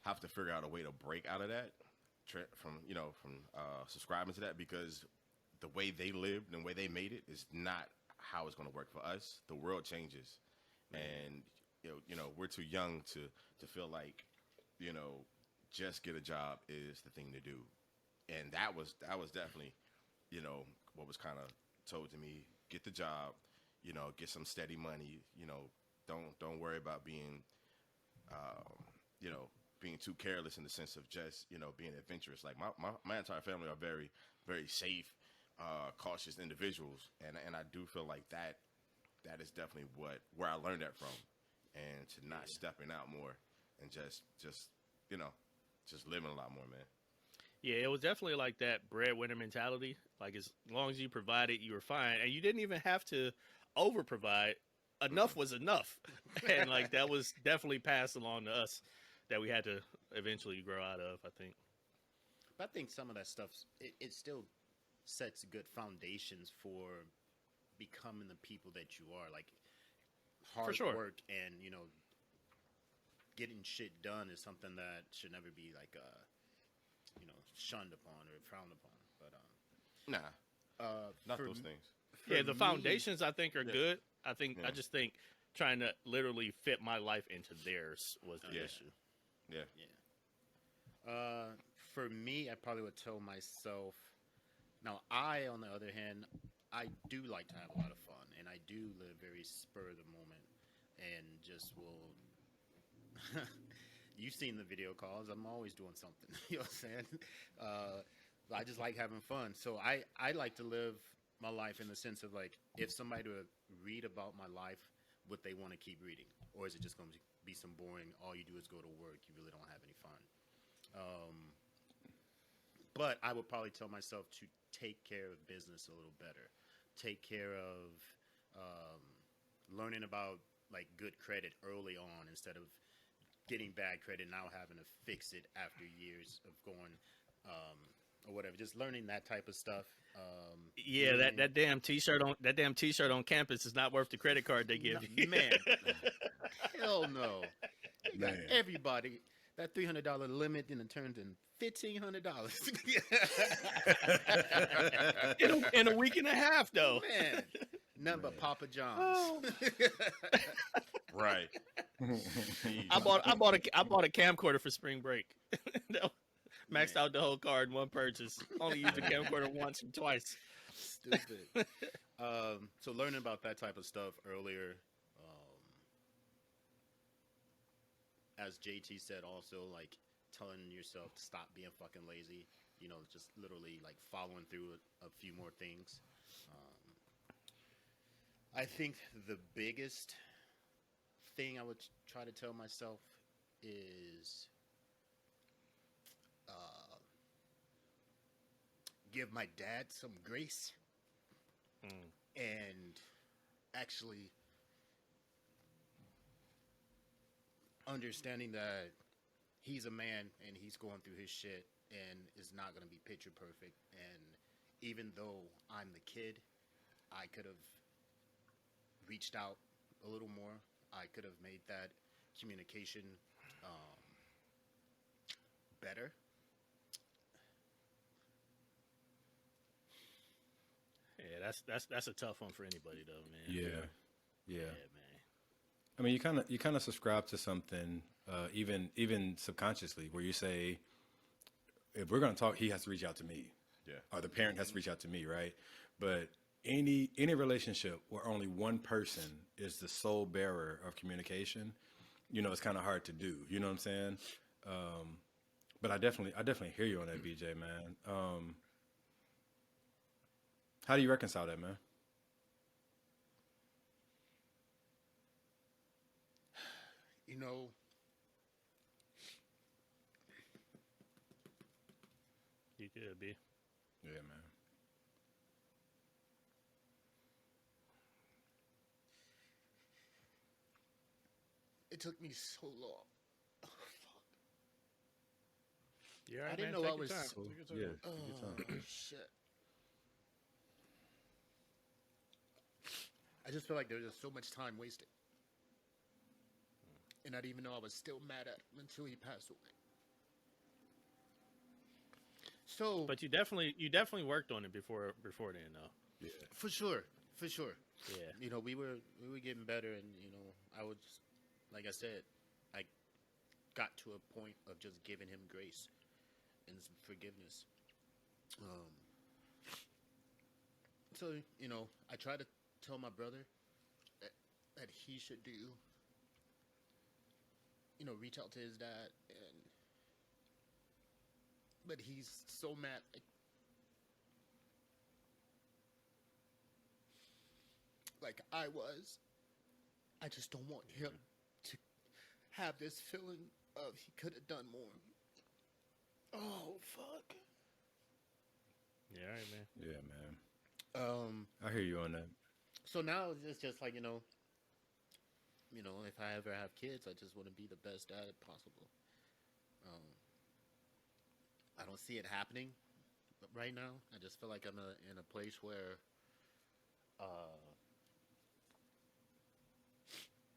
have to figure out a way to break out of that. From subscribing to that because the way they lived and the way they made it is not how it's going to work for us. The world changes, and we're too young to feel like just get a job is the thing to do, and that was definitely what was kind of told to me. Get the job, get some steady money. Don't worry about being being too careless in the sense of just, being adventurous. Like my entire family are very, very safe, cautious individuals. And I do feel like that is definitely where I learned that from. And to not stepping out more and just living a lot more, man. Yeah, it was definitely like that breadwinner mentality. Like as long as you provided, you were fine. And you didn't even have to over provide. Enough was enough. And like that was definitely passed along to us. That we had to eventually grow out of, I think. But I think some of that stuff, it still sets good foundations for becoming the people that you are. Like, hard work and, getting shit done is something that should never be, like, shunned upon or frowned upon. But, not those things. Yeah, the foundations, I think, are good. I just think trying to literally fit my life into theirs was the issue. Yeah. For me, I probably would tell myself. Now, on the other hand, I do like to have a lot of fun, and I do live very spur of the moment, and just will. You've seen the video calls. I'm always doing something. You know what I'm saying? I just like having fun. So I like to live my life in the sense of like, if somebody would read about my life, would they want to keep reading, or is it just going to be some boring. All you do is go to work. You really don't have any fun. But I would probably tell myself to take care of business a little better. Take care of learning about like good credit early on instead of getting bad credit now having to fix it after years of going or whatever. Just learning that type of stuff. Yeah, that damn t-shirt on campus is not worth the credit card they give you. Man, hell no. You got Man. everybody. That $300 limit then it turns in $1,500. in a week and a half, though. Man, nothing but Papa John's. Right. I bought a camcorder for spring break. Maxed out the whole card in one purchase. Only used the camcorder once or twice. Stupid. So learning about that type of stuff earlier. As JT said, also like telling yourself to stop being fucking lazy. You know, just literally like following through a few more things. I think the biggest thing I would try to tell myself is give my dad some grace and actually understanding that he's a man and he's going through his shit and is not going to be picture perfect. And even though I'm the kid, I could have reached out a little more. I could have made that communication better. Yeah, that's a tough one for anybody though, man. Yeah. Yeah, man. I mean, you kind of subscribe to something, even subconsciously, where you say, if we're going to talk, he has to reach out to me. Yeah. Or the parent has to reach out to me, right? But any relationship where only one person is the sole bearer of communication, you know, it's kind of hard to do. You know what I'm saying? But I definitely hear you on that, BJ, man. How do you reconcile that, man? You know, You could be. Yeah, man. it took me so long. Oh, fuck. You're all right, I didn't man. know Take I your was. time. Cool. Take your time. Yeah. take your time. Oh, shit. I just feel like there's just so much time wasted. And I didn't even know I was still mad at him until he passed away. So But you definitely worked on it before then, though. Yeah. for sure. Yeah. You know, we were getting better, and you know, I was, like I said, I got to a point of just giving him grace and some forgiveness. So you know, I try to tell my brother that he should do, you know, reach out to his dad, but he's so mad. Like I was. I just don't want him to have this feeling of he could have done more. Oh, fuck. Yeah, all right, man. Yeah, man. I hear you on that. So now it's just like, you know, if I ever have kids, I just want to be the best dad possible. I don't see it happening right now. I just feel like I'm in a place where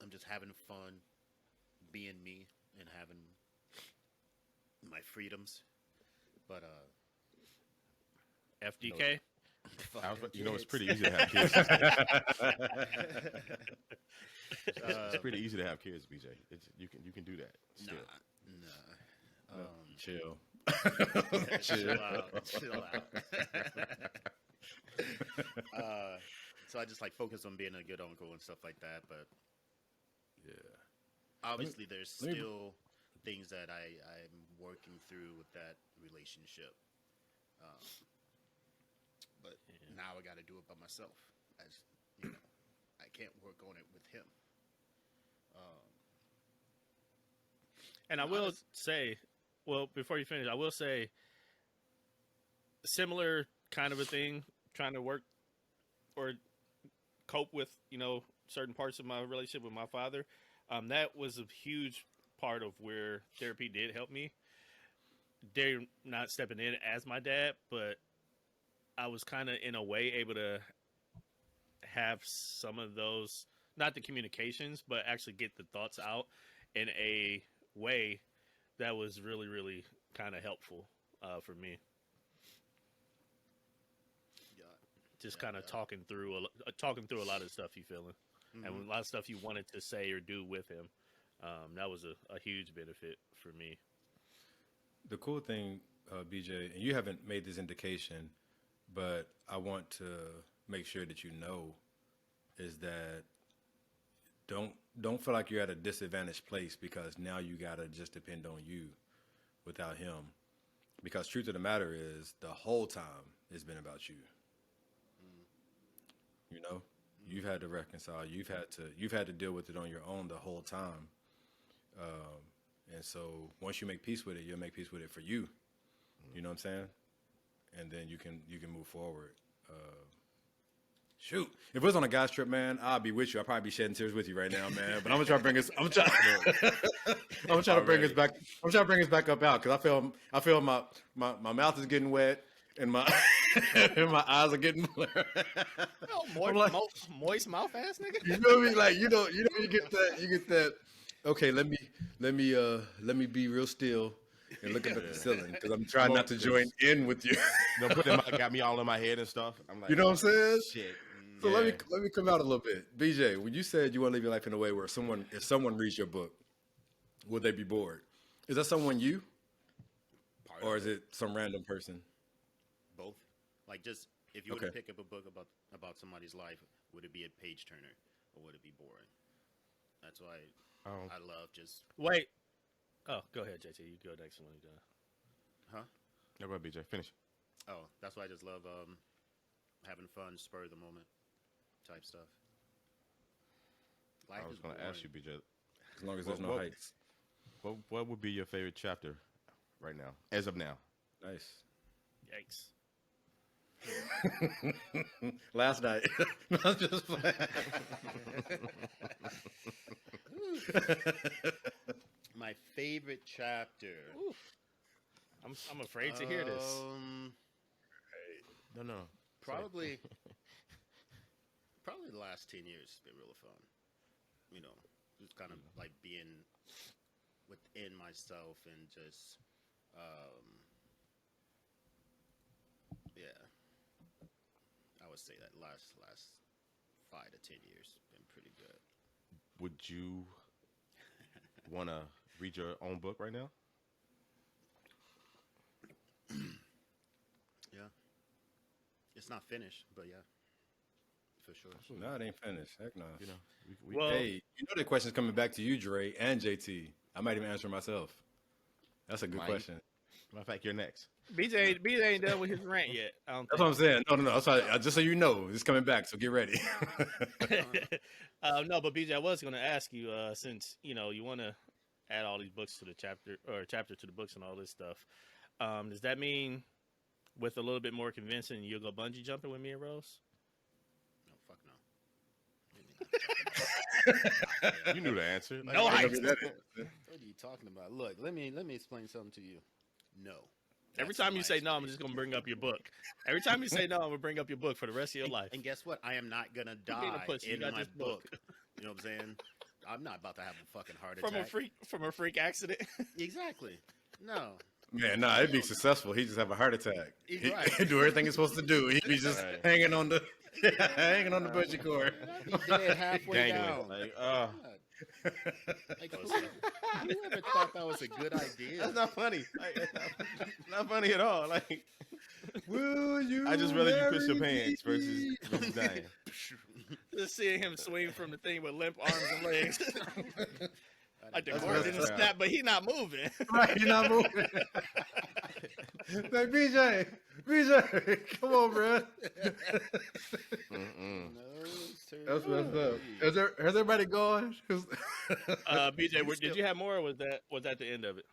I'm just having fun being me and having my freedoms. But FDK. You know, it's pretty easy to have kids. It's pretty easy to have kids, BJ. You can do that. Still. Nah. Chill. Chill out. So I just like focus on being a good uncle and stuff like that. But Yeah. obviously, there's still things that I'm working through with that relationship. But now I got to do it by myself. As you know, I can't work on it with him. And I will say, well, before you finish, I will say, similar kind of a thing, trying to work or cope with, certain parts of my relationship with my father. That was a huge part of where therapy did help me. They're not stepping in as my dad, but I was kind of, in a way, able to have some of those, not the communications, but actually get the thoughts out in a way that was really, really kind of helpful for me. Just kind of talking through a lot of stuff you feeling, and a lot of stuff you wanted to say or do with him. That was a huge benefit for me. The cool thing, BJ, and you haven't made this indication, but I want to make sure that you know, is that don't feel like you're at a disadvantaged place because now you gotta just depend on you without him. Because truth of the matter is, the whole time it's been about you. You've had to reconcile. You've had to deal with it on your own the whole time. And so once you make peace with it, you'll make peace with it for you. You know what I'm saying? And then you can move forward. Shoot, if it was on a guy's trip, man, I'll be with you. I'll probably be shedding tears with you right now, man. But I'm gonna try to bring us. I'm trying to bring us back. I'm trying to bring us back up out because I feel my mouth is getting wet and my and my eyes are getting blurred. Moist mouth ass nigga. You feel me? Like you get that. Okay, let me be real still and look up at the ceiling because I'm trying not to join in with you. Got me all in my head and stuff. I'm like, you know what I'm saying? Shit. So let me come out a little bit. BJ, when you said you want to live your life in a way where if someone reads your book, will they be bored? Is that someone you, or is it some random person? Both. Like, just if you were to pick up a book about somebody's life, would it be a page turner or would it be boring? That's why I love just. Wait. Oh, go ahead, JT. You go next when you're done. Huh? No, go ahead, BJ. Finish. Oh, that's why I just love having fun, spur of the moment type stuff. I was going to ask you, BJ. As long as there's no heights. What would be your favorite chapter right now, as of now? Nice. Yikes. Last night. No, I'm just playing. My favorite chapter. Oof. I'm afraid to hear this. No. Probably the last 10 years has been real fun. Just kind of like being within myself and just, I would say that last 5 to 10 years been pretty good. Would you want to read your own book right now? Yeah. It's not finished, but yeah, for sure. No, it ain't finished. Heck no. Well, that question's coming back to you, Dre and JT. I might even answer myself. That's a good question. Matter of fact, you're next. BJ ain't done with his rant yet. That's what I'm saying. No. That's why, just so you know, it's coming back. So get ready. No, but BJ, I was going to ask you, since you want to add all these books to the chapter or chapter to the books and all this stuff. Does that mean, with a little bit more convincing, you'll go bungee jumping with me and Rose? No, fuck no. You knew the answer. No heights. What are you talking about? Look, let me explain something to you. No. Every time you say no, I'm just going to bring up your book. Every time you say no, I'm going to bring up your book for the rest of your life. And guess what? I am not going to die in my book. You know what I'm saying? I'm not about to have a fucking heart attack. From a freak accident? Exactly. No. Man, nah, it'd be successful. He'd just have a heart attack. He's right. He'd do everything he's supposed to do. He'd be just hanging on the bungee cord. I'd be dead halfway down. Like, who ever thought that was a good idea? That's not funny. Not funny at all. Like, will you? I just rather you piss your pants versus dying. Just seeing him swing from the thing with limp arms and legs. Like the cord didn't snap, but he not moving. Right, he not moving. Like, BJ, BJ, come on, bro. That's messed up. Has everybody gone? BJ, did you have more, or was that the end of it?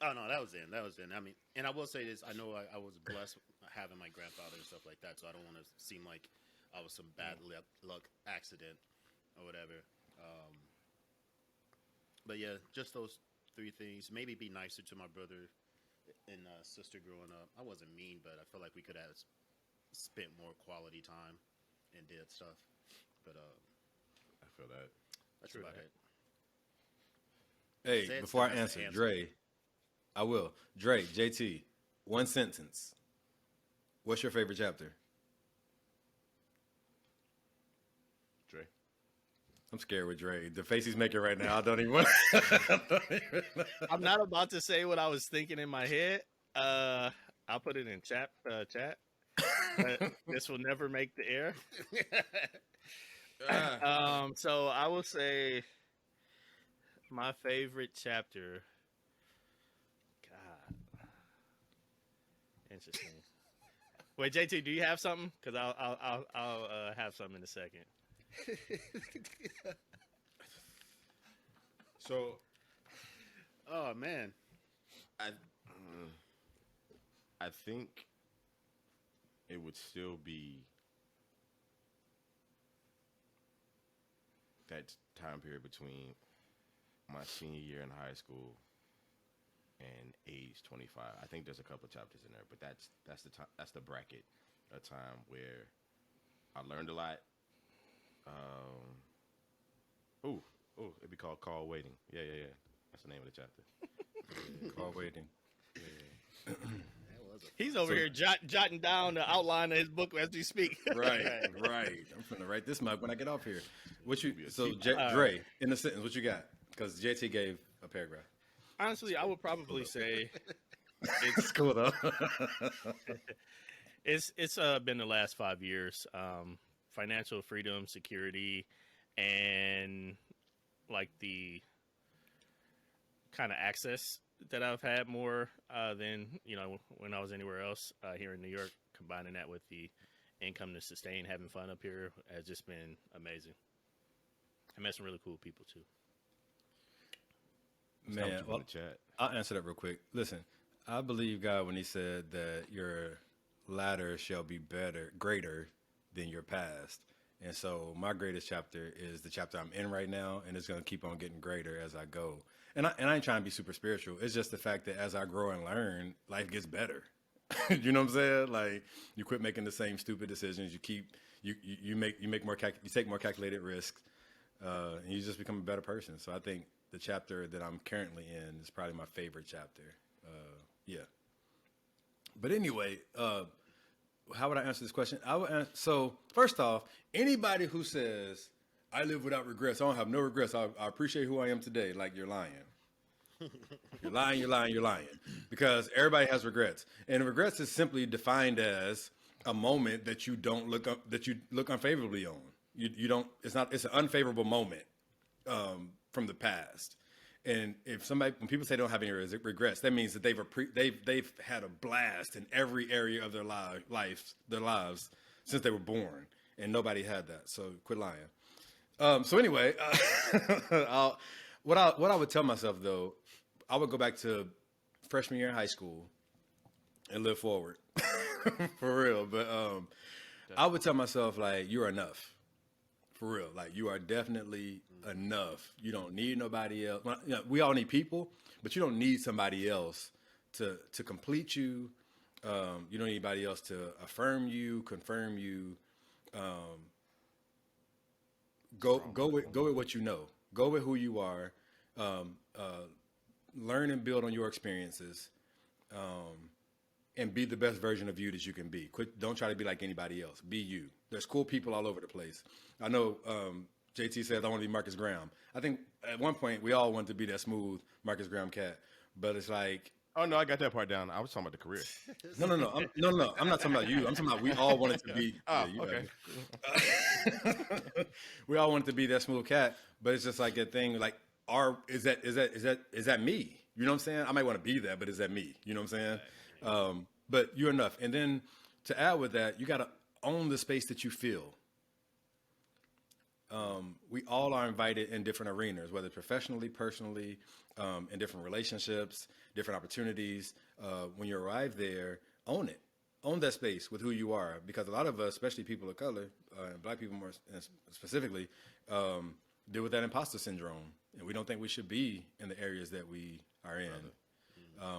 Oh no, that was in. I mean, and I will say this: I know I was blessed having my grandfather and stuff like that, so I don't want to seem like I was some bad luck accident or whatever. But yeah, just those three things. Maybe be nicer to my brother and sister growing up. I wasn't mean, but I feel like we could have spent more quality time and did stuff. But I feel that. that's about it. Hey, Zed before I still has to answer, answer. Dre, I will. Dre, JT, one sentence. What's your favorite chapter? Dre. I'm scared with Dre. The face he's making right now, I don't even want. I'm not about to say what I was thinking in my head. I'll put it in chat. But this will never make the air. So I will say my favorite chapter. God, interesting. Wait, JT, do you have something? Because I'll have something in a second. So, Oh man, I think it would still be that time period between my senior year in high school and age 25. I think there's a couple of chapters in there, but that's the time. That's the bracket, a time where I learned a lot. It'd be called Call Waiting. Yeah. That's the name of the chapter. Call waiting. He's over here jotting down the outline of his book as we speak. Right. I'm gonna write this mug when I get off here. So seatbelt. Dre, in a sentence, what you got? Because JT gave a paragraph. Honestly, I would probably say It's cool though. it's been the last 5 years. Financial freedom, security, and like the kind of access that I've had more than when I was anywhere else here in New York. Combining that with the income to sustain having fun up here has just been amazing. I met some really cool people too. Man, in the chat. I'll answer that real quick. Listen, I believe God when He said that your latter shall be greater than your past. And so my greatest chapter is the chapter I'm in right now, and it's going to keep on getting greater as I go. And I ain't trying to be super spiritual. It's just the fact that as I grow and learn, life gets better. You know what I'm saying? Like, you quit making the same stupid decisions. You make more you take more calculated risks, and you just become a better person. So I think the chapter that I'm currently in is probably my favorite chapter. Yeah. But anyway, how would I answer this question? So first off, anybody who says I live without regrets, I don't have no regrets. I appreciate who I am today. Like, you're lying. You're lying. Because everybody has regrets, and regrets is simply defined as a moment that you don't look unfavorably on. You don't. It's an unfavorable moment from the past. And when people say they don't have any regrets, that means that they've had a blast in every area of their lives since they were born, and nobody had that. So quit lying. So anyway, what I would tell myself though, I would go back to freshman year in high school and live forward for real. But I would tell myself, like, you're enough. For real, like, you are definitely enough. You don't need nobody else. Well, we all need people, but you don't need somebody else to complete you. You don't need anybody else to affirm you, confirm you. Go with what you know. Go with who you are. Learn and build on your experiences, and be the best version of you that you can be. Don't try to be like anybody else. Be you. There's cool people all over the place. I know JT says I want to be Marcus Graham. I think at one point we all wanted to be that smooth Marcus Graham cat, but it's like, Oh no, I got that part down. I was talking about the career. no. I'm not talking about you. I'm talking about we all wanted to be. Oh, yeah, you okay. We all wanted to be that smooth cat, but it's just like a thing. Like, is that me? You know what I'm saying? I might want to be that, but is that me? You know what I'm saying? but you're enough. And then to add with that, you got to own the space that you feel. We all are invited in different arenas, whether professionally, personally, in different relationships, different opportunities. When you arrive there, own it. Own that space with who you are, because a lot of us, especially people of color, and Black people more specifically, deal with that imposter syndrome, and we don't think we should be in the areas that we are in.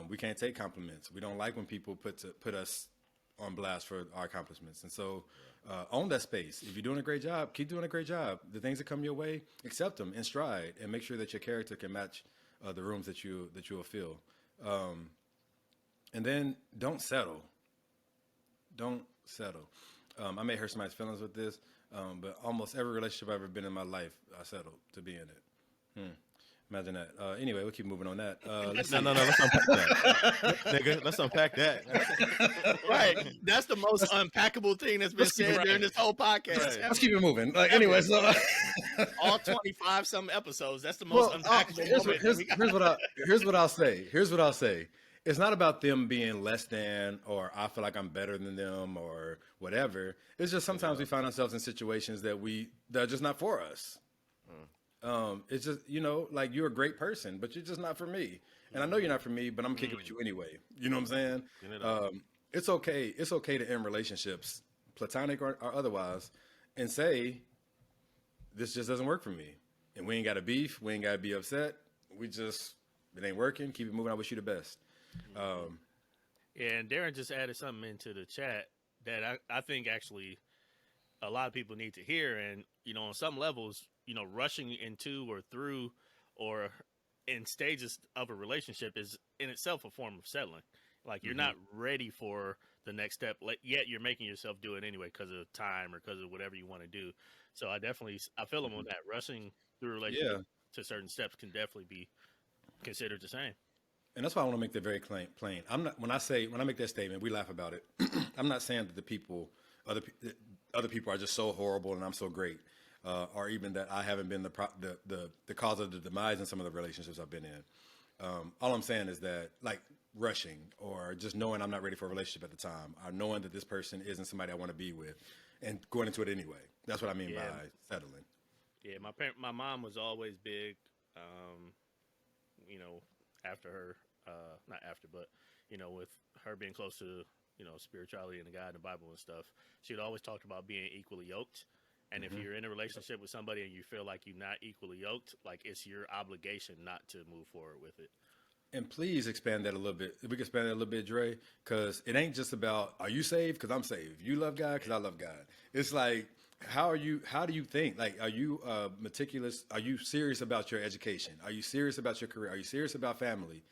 We can't take compliments. We don't like when people put us on blast for our accomplishments, and so own that space. If you're doing a great job, keep doing a great job. The things that come your way, accept them in stride, and make sure that your character can match the rooms that you will fill. And then don't settle. Don't settle. I may hurt somebody's feelings with this, but almost every relationship I've ever been in my life, I settled to be in it. Imagine that. Anyway, we'll keep moving on that. No, let's unpack that. Nigga, let's unpack that. Right. That's the most unpackable thing that's been said during this whole podcast. Right. Let's keep it moving. Anyway, so all 25 some episodes. That's the most unpackable moment. Here's what I'll say. Here's what I'll say. It's not about them being less than, or I feel like I'm better than them, or whatever. It's just sometimes we find ourselves in situations that are just not for us. It's just, like, you're a great person, but you're just not for me. And I know you're not for me, but I'm kicking with you anyway. You know what I'm saying? It's okay. It's okay to end relationships, platonic or otherwise, and say, this just doesn't work for me. And we ain't got to beef. We ain't got to be upset. It ain't working. Keep it moving. I wish you the best. Yeah, and Darren just added something into the chat that I think actually a lot of people need to hear. And, on some levels, rushing into or through or in stages of a relationship is in itself a form of settling. Like, you're not ready for the next step, yet you're making yourself do it anyway because of time or because of whatever you want to do. So I feel them on that. Rushing through a relationship to certain steps can definitely be considered the same. And that's why I want to make that very plain. When I make that statement, we laugh about it. I'm not saying that other people are just so horrible and I'm so great, or even that I haven't been the cause of the demise in some of the relationships I've been in. All I'm saying is that, like, rushing or just knowing I'm not ready for a relationship at the time, or knowing that this person isn't somebody I want to be with, and going into it anyway. That's what I mean by settling. Yeah, my mom was always big, after her, not after, but, with her being close to, spirituality and the God and the Bible and stuff, she'd always talked about being equally yoked. And if you're in a relationship with somebody and you feel like you're not equally yoked, like, it's your obligation not to move forward with it. And please expand that a little bit. If we can expand that a little bit, Dre, because it ain't just about, are you saved? Because I'm saved. You love God? Because I love God. It's like, how do you think? Like, are you meticulous? Are you serious about your education? Are you serious about your career? Are you serious about family?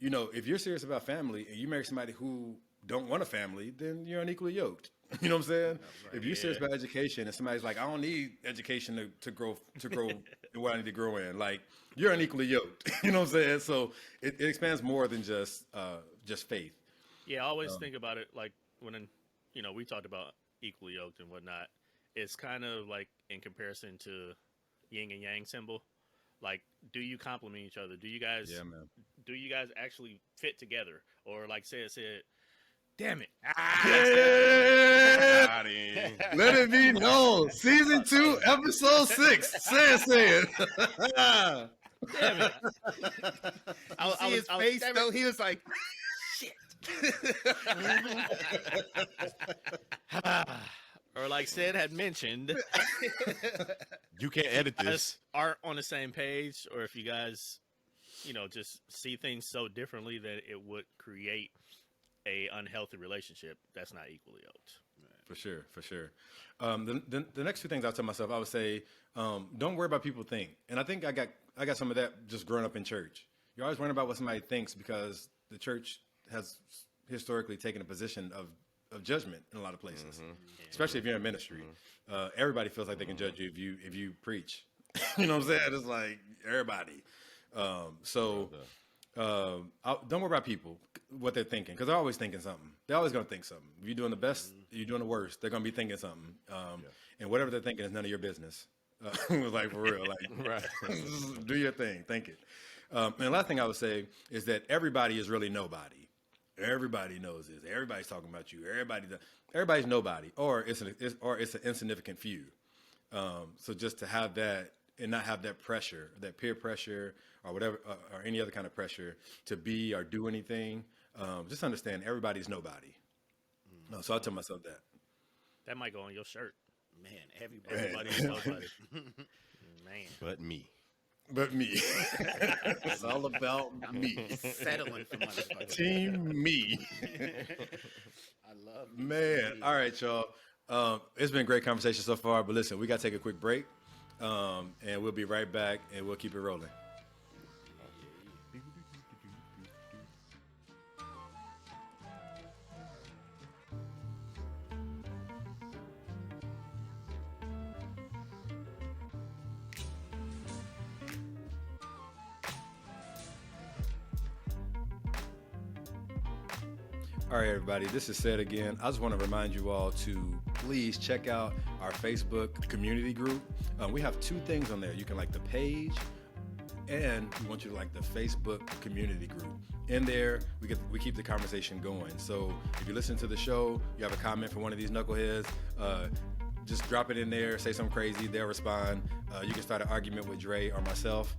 If you're serious about family and you marry somebody who don't want a family, then you're unequally yoked. You know what I'm saying? Right. If you're serious about education and somebody's like, I don't need education to grow in what I need to grow in, like, you're unequally yoked. You know what I'm saying? So it expands more than just faith. Yeah, I always think about it like when, we talked about equally yoked and whatnot. It's kind of like in comparison to yin and yang symbol. Like, do you complement each other? Do you guys actually fit together? Or like said, damn it. Let it be known. Season 2, episode 6. Say it. Damn it. I see his face, though. He was like, shit. Or like Sid had mentioned, you can't edit this. Aren't on the same page, or if you guys, just see things so differently that it would create a unhealthy relationship, that's not equally yoked. For sure. The next two things I'll tell myself, I would say, don't worry about people think. And I think I got some of that just growing up in church. You're always worrying about what somebody thinks because the church has historically taken a position of judgment in a lot of places, especially if you're in ministry. Everybody feels like they can judge you if you preach. You know what I'm saying? It's like everybody. Don't worry about people, what they're thinking, because they're always thinking something. They're always going to think something. If you're doing the best, you're doing the worst, they're going to be thinking something. And whatever they're thinking is none of your business. Like, for real. Like, right. Do your thing. Think it. And the last thing I would say is that everybody is really nobody. Everybody knows this. Everybody's talking about you. Everybody's nobody, or it's an insignificant few. So just to have that and not have that pressure, that peer pressure, or whatever, or any other kind of pressure to be or do anything. Just understand everybody's nobody. So I tell myself that. That might go on your shirt. Man, everybody. Everybody's nobody. Man. But me. But me. It's all about me. Settling for motherfuckers. Team me. I love me. Man. All right, y'all. It's been a great conversation so far, but listen, we got to take a quick break. And we'll be right back and we'll keep it rolling. All right, everybody, this is Said again. I just want to remind you all to please check out our Facebook community group. We have two things on there. You can like the page, and we want you to like the Facebook community group. In there, we keep the conversation going. So if you listen to the show, you have a comment for one of these knuckleheads, just drop it in there, say something crazy, they'll respond. You can start an argument with Dre or myself,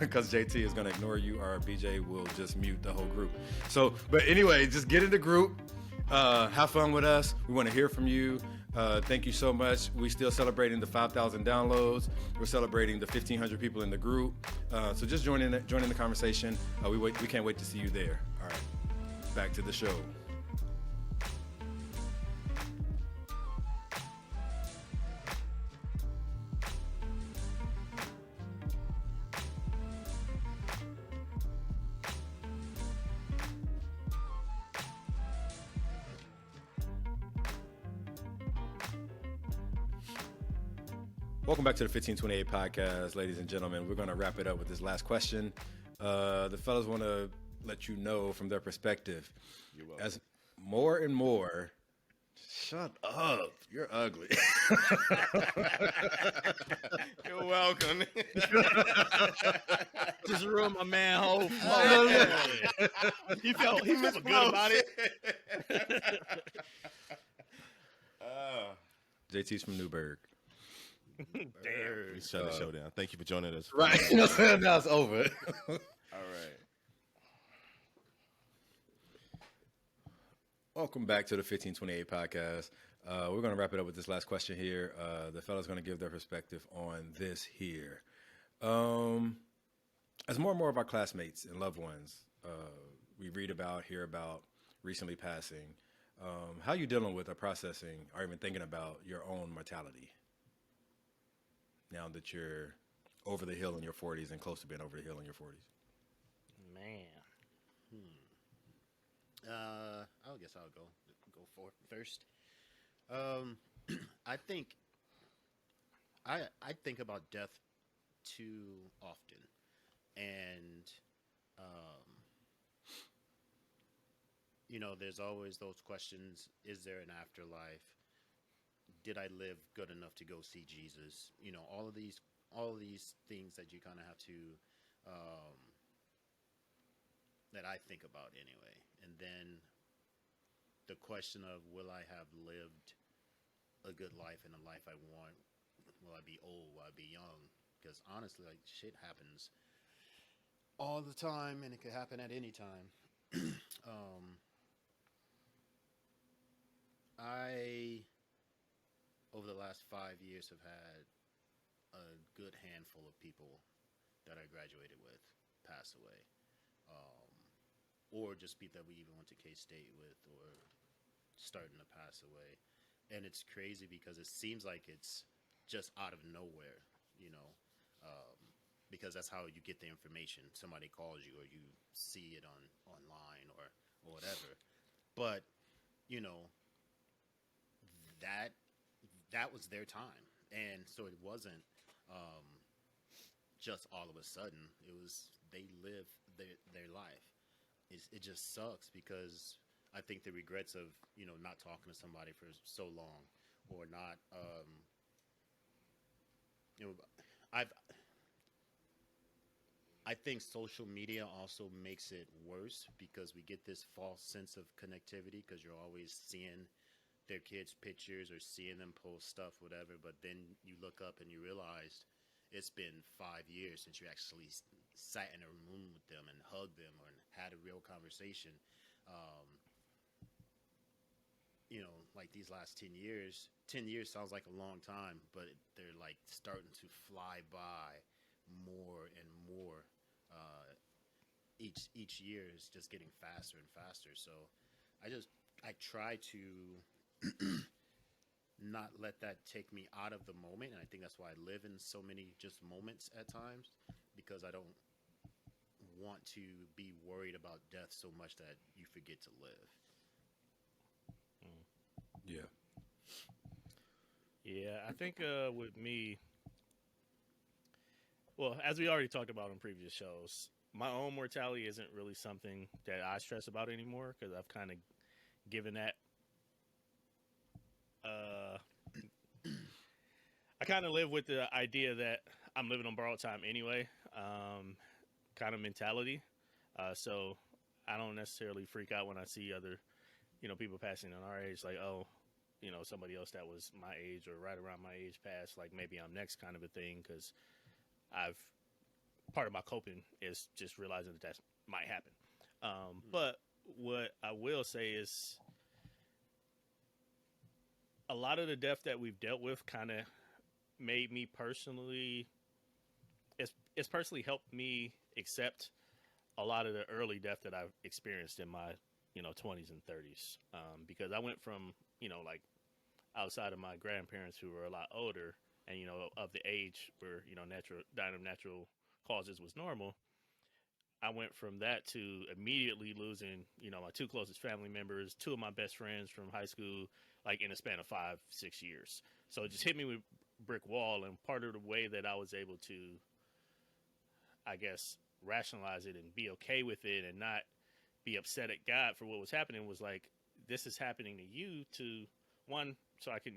because JT is going to ignore you, or BJ will just mute the whole group. So, but anyway, just get in the group, have fun with us. We want to hear from you. Thank you so much. We still celebrating the 5,000 downloads. We're celebrating the 1,500 people in the group. So just join in the conversation. We can't wait to see you there. All right, back to the show. Welcome back to the 1528 podcast, ladies and gentlemen. We're going to wrap it up with this last question. The fellas want to let you know from their perspective. As more and more, shut up, you're ugly. You're welcome. Just ruined my man whole He felt good about it. JT's from Newburgh. Damn. We shut the show down. Thank you for joining us. Right. Now it's over. All right. Welcome back to the 1528 podcast. We're going to wrap it up with this last question here. The fella's going to give their perspective on this here. As more and more of our classmates and loved ones we read about, hear about, recently passing, how are you dealing with or processing or even thinking about your own mortality now that you're over the hill in your 40s and close to being over the hill in your 40s? Man. I guess I'll go for first. I think about death too often, and there's always those questions: is there an afterlife? Did I live good enough to go see Jesus? All of these things that you kind of have to that I think about anyway. And then the question of, will I have lived a good life and a life I want? Will I be old? Will I be young? Because honestly, like, shit happens all the time, and it could happen at any time. I, over the last 5 years, have had a good handful of people that I graduated with pass away. Or just people that we even went to K-State with, or starting to pass away. And it's crazy because it seems like it's just out of nowhere, because that's how you get the information. Somebody calls you, or you see it online or whatever. But, that was their time. And so it wasn't just all of a sudden. It was, they lived their life. It just sucks because I think the regrets of, not talking to somebody for so long, or not, I think social media also makes it worse because we get this false sense of connectivity because you're always seeing their kids' pictures or seeing them post stuff, whatever. But then you look up and you realize it's been 5 years since you actually sat in a room with them and hugged them or had a real conversation. Um, like these last 10 years, 10 years sounds like a long time, but they're like starting to fly by more and more. Each year is just getting faster and faster. So I try to not let that take me out of the moment, and I think that's why I live in so many just moments at times, because I don't want to be worried about death so much that you forget to live. Yeah. Yeah, I think with me, well, as we already talked about in previous shows, my own mortality isn't really something that I stress about anymore because I've kind of given that. I kind of live with the idea that I'm living on borrowed time anyway, kind of mentality. So I don't necessarily freak out when I see other, people passing on our age, like, oh, somebody else that was my age or right around my age passed, like maybe I'm next kind of a thing, because part of my coping is just realizing that might happen. But what I will say is a lot of the death that we've dealt with kind of made me personally, it's personally helped me accept a lot of the early death that I've experienced in my 20s and 30s, because I went from like outside of my grandparents who were a lot older and of the age where dying of natural causes was normal. I went from that to immediately losing my two closest family members, two of my best friends from high school, like in a span of 5-6 years. So it just hit me with brick wall, and part of the way that I was able to, I guess, rationalize it and be okay with it and not be upset at God for what was happening was like, this is happening to you, to one, so I can,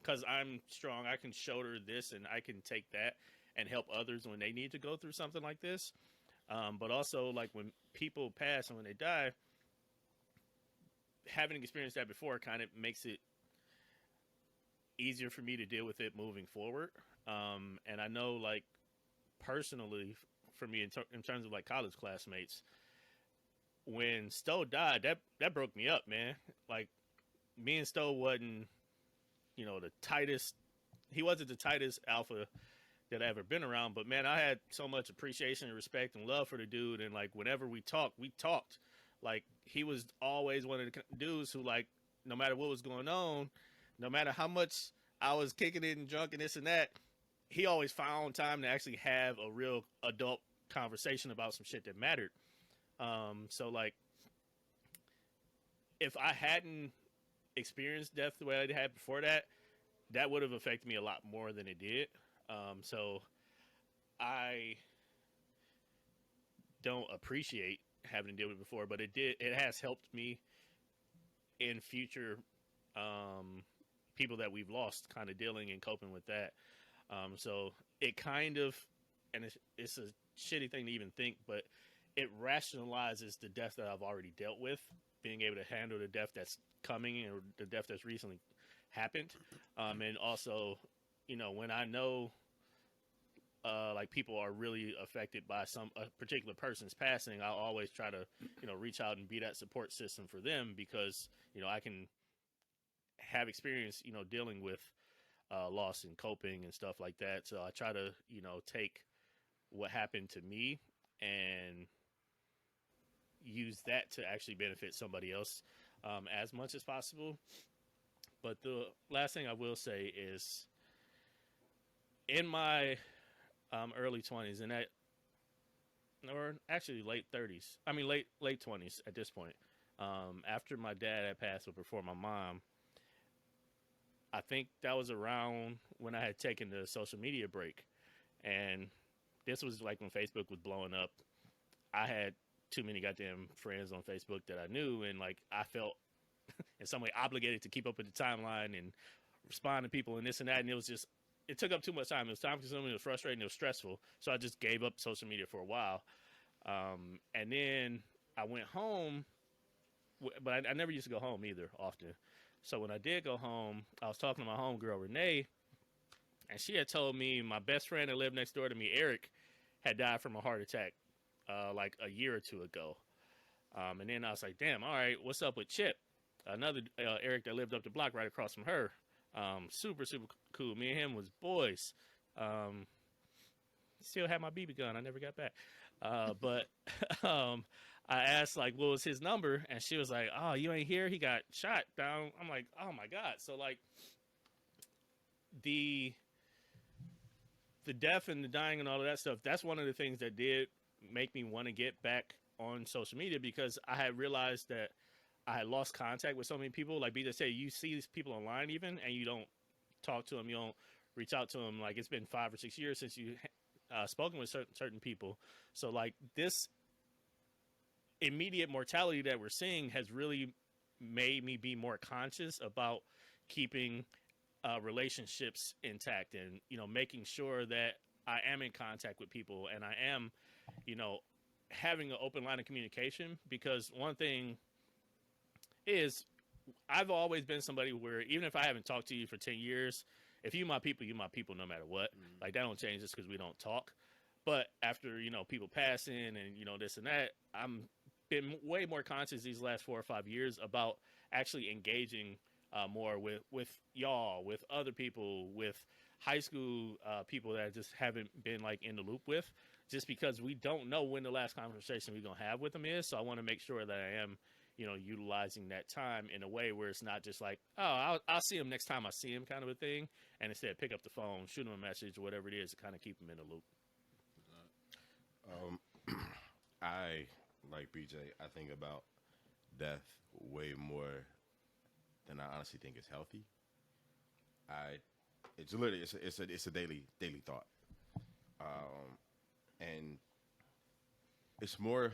because I'm strong, I can shoulder this and I can take that and help others when they need to go through something like this. But also, like, when people pass and when they die, having experienced that before kind of makes it easier for me to deal with it moving forward. And I know, like, personally, for me, in terms of like college classmates, when Stowe died, that broke me up, man. Like, me and Stowe wasn't, the tightest. He wasn't the tightest alpha that I ever been around, but man, I had so much appreciation and respect and love for the dude. And like, whenever we talked. Like, he was always one of the dudes who, like, no matter what was going on, no matter how much I was kicking it and drunk and this and that, he always found time to actually have a real adult conversation about some shit that mattered. So like, if I hadn't experienced death the way I had before that, that would have affected me a lot more than it did. So I don't appreciate having to deal with it before, but it has helped me in future, people that we've lost, kind of dealing and coping with that. So it kind of, and it's a shitty thing to even think, but it rationalizes the death that I've already dealt with, being able to handle the death that's coming or the death that's recently happened. And also, when I know, like, people are really affected by a particular person's passing, I'll always try to, reach out and be that support system for them, because, I can have experience, dealing with loss and coping and stuff like that. So I try to, take what happened to me and use that to actually benefit somebody else, as much as possible. But the last thing I will say is, in my early 20s and or actually late 30s, I mean late 20s at this point, after my dad had passed, but before my mom, I think that was around when I had taken the social media break. And this was like when Facebook was blowing up. I had too many goddamn friends on Facebook that I knew, and like, I felt in some way obligated to keep up with the timeline and respond to people and this and that. And it was just it took up too much time. It was time consuming. It was frustrating. It was stressful. So I just gave up social media for a while. And then I went home, but I never used to go home either often. So when I did go home, I was talking to my homegirl, Renee, and she had told me my best friend that lived next door to me, Eric, had died from a heart attack like a year or two ago. And then I was like, damn, all right, what's up with Chip? Another Eric that lived up the block right across from her. Super, super cool. Me and him was boys. Still had my BB gun. I never got back. But I asked, like, what was his number? And she was like, oh, you ain't here? He got shot down. I'm like, oh, my God. So, like, the death and the dying and all of that stuff, that's one of the things that did make me want to get back on social media, because I had realized that I had lost contact with so many people. Like BJ said, you see these people online even, and you don't talk to them. You don't reach out to them. Like, it's been 5 or 6 years since you spoken with certain people. So, like, this immediate mortality that we're seeing has really made me be more conscious about keeping relationships intact, and, you know, making sure that I am in contact with people, and I am, you know, having an open line of communication. Because one thing is, I've always been somebody where, even if I haven't talked to you for 10 years, if you my people no matter what. Like, that don't change just because we don't talk. But after, you know, people passing and, you know, this and that, I'm been way more conscious these last 4 or 5 years about actually engaging more with y'all, with other people, with high school people that I just haven't been, like, in the loop with, just because we don't know when the last conversation we're going to have with them is. So I want to make sure that I am, you know, utilizing that time in a way where it's not just like, oh, I'll see him next time I see him kind of a thing. And instead, pick up the phone, shoot him a message, or whatever it is, to kind of keep him in the loop. I, like BJ, I think about death way more than I honestly think is healthy. It's literally, it's a daily thought. And it's more,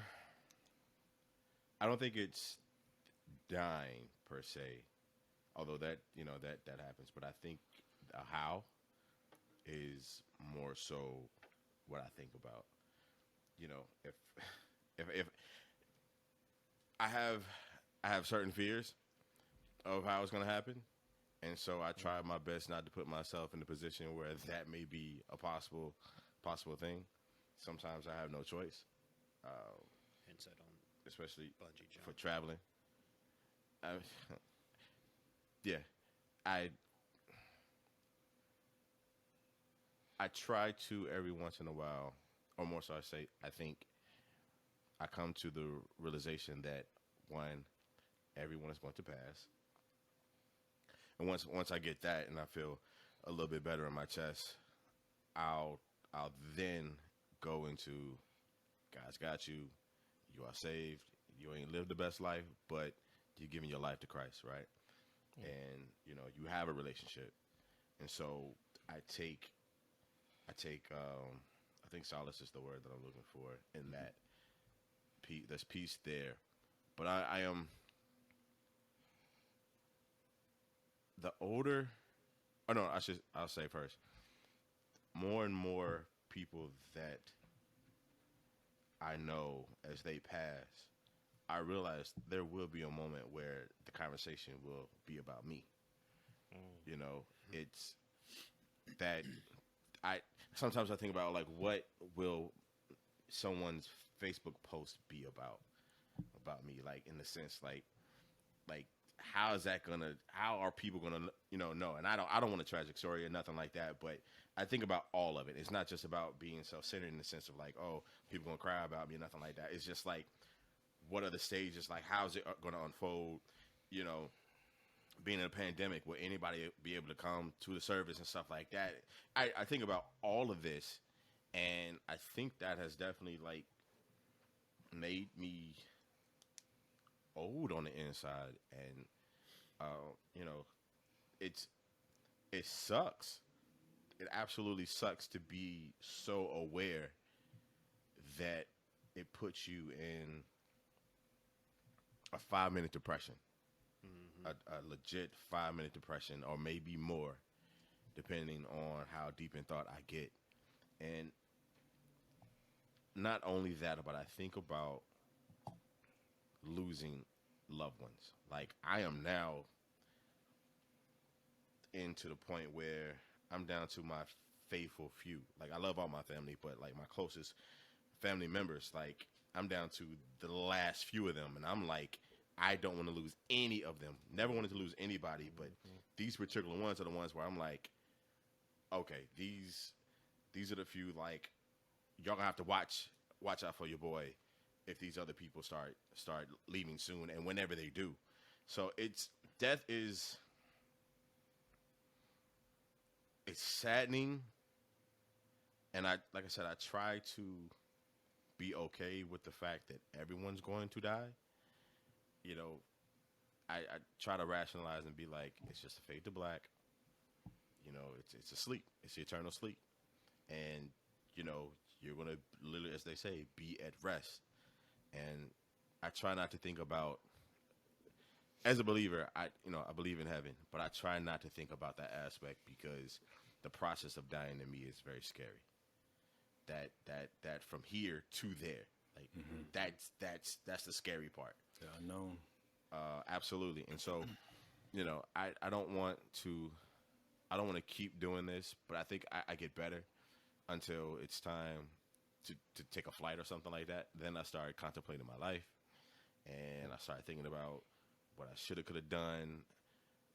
I don't think it's dying per se, although that, you know, that happens, but I think how is more so what I think about. You know, if I have certain fears of how it's going to happen, and so I try my best not to put myself in a position where that may be a possible thing. Sometimes I have no choice. Hence, I don't especially bungee jump for traveling. Yeah, I try to every once in a while, or more so, I think I come to the realization that, one, everyone is going to pass, and once I get that and I feel a little bit better in my chest, I'll then go into God's got you. You are saved. You ain't lived the best life, but you're giving your life to Christ, right? Yeah. And, you know, you have a relationship. And so I think solace is the word that I'm looking for in that. There's peace there. But I am, the older, I'll say first, more and more people that I know as they pass, I realize there will be a moment where the conversation will be about me. You know, it's that sometimes I think about, like, what will someone's Facebook post be about me, like, in the sense, like how are people gonna, you know, and I don't want a tragic story or nothing like that, but I think about all of it. It's not just about being self-centered in the sense of, like, oh, people gonna cry about me or nothing like that. It's just like, what are the stages, like, how's it gonna unfold, you know, being in a pandemic, will anybody be able to come to the service and stuff like that? I think about all of this, and I think that has definitely, like, made me old on the inside, and you know, it sucks. It absolutely sucks to be so aware that it puts you in a 5-minute depression, a legit 5-minute depression, or maybe more, depending on how deep in thought I get. And not only that, but I think about losing loved ones. Like, I am now into the point where I'm down to my faithful few. Like, I love all my family, but like my closest family members, like, I'm down to the last few of them, and I'm like, I don't want to lose any of them. Never wanted to lose anybody, but these particular ones are the ones where I'm like, okay, these are the few. Like, y'all gonna have to watch out for your boy if these other people start leaving soon, and whenever they do. So death is, it's saddening, and like I said, I try to be okay with the fact that everyone's going to die. You know, I try to rationalize and be like, it's just a fade to black. You know, it's a sleep. It's the eternal sleep. And, you know, you're going to literally, as they say, be at rest. And I try not to think about, as a believer, I believe in heaven, but I try not to think about that aspect, because the process of dying to me is very scary. That from here to there, like, that's the scary part. The unknown. Absolutely. And so, you know, I don't want to keep doing this, but I think I get better until it's time to take a flight or something like that. Then I started contemplating my life, and I started thinking about what I should have, could have done.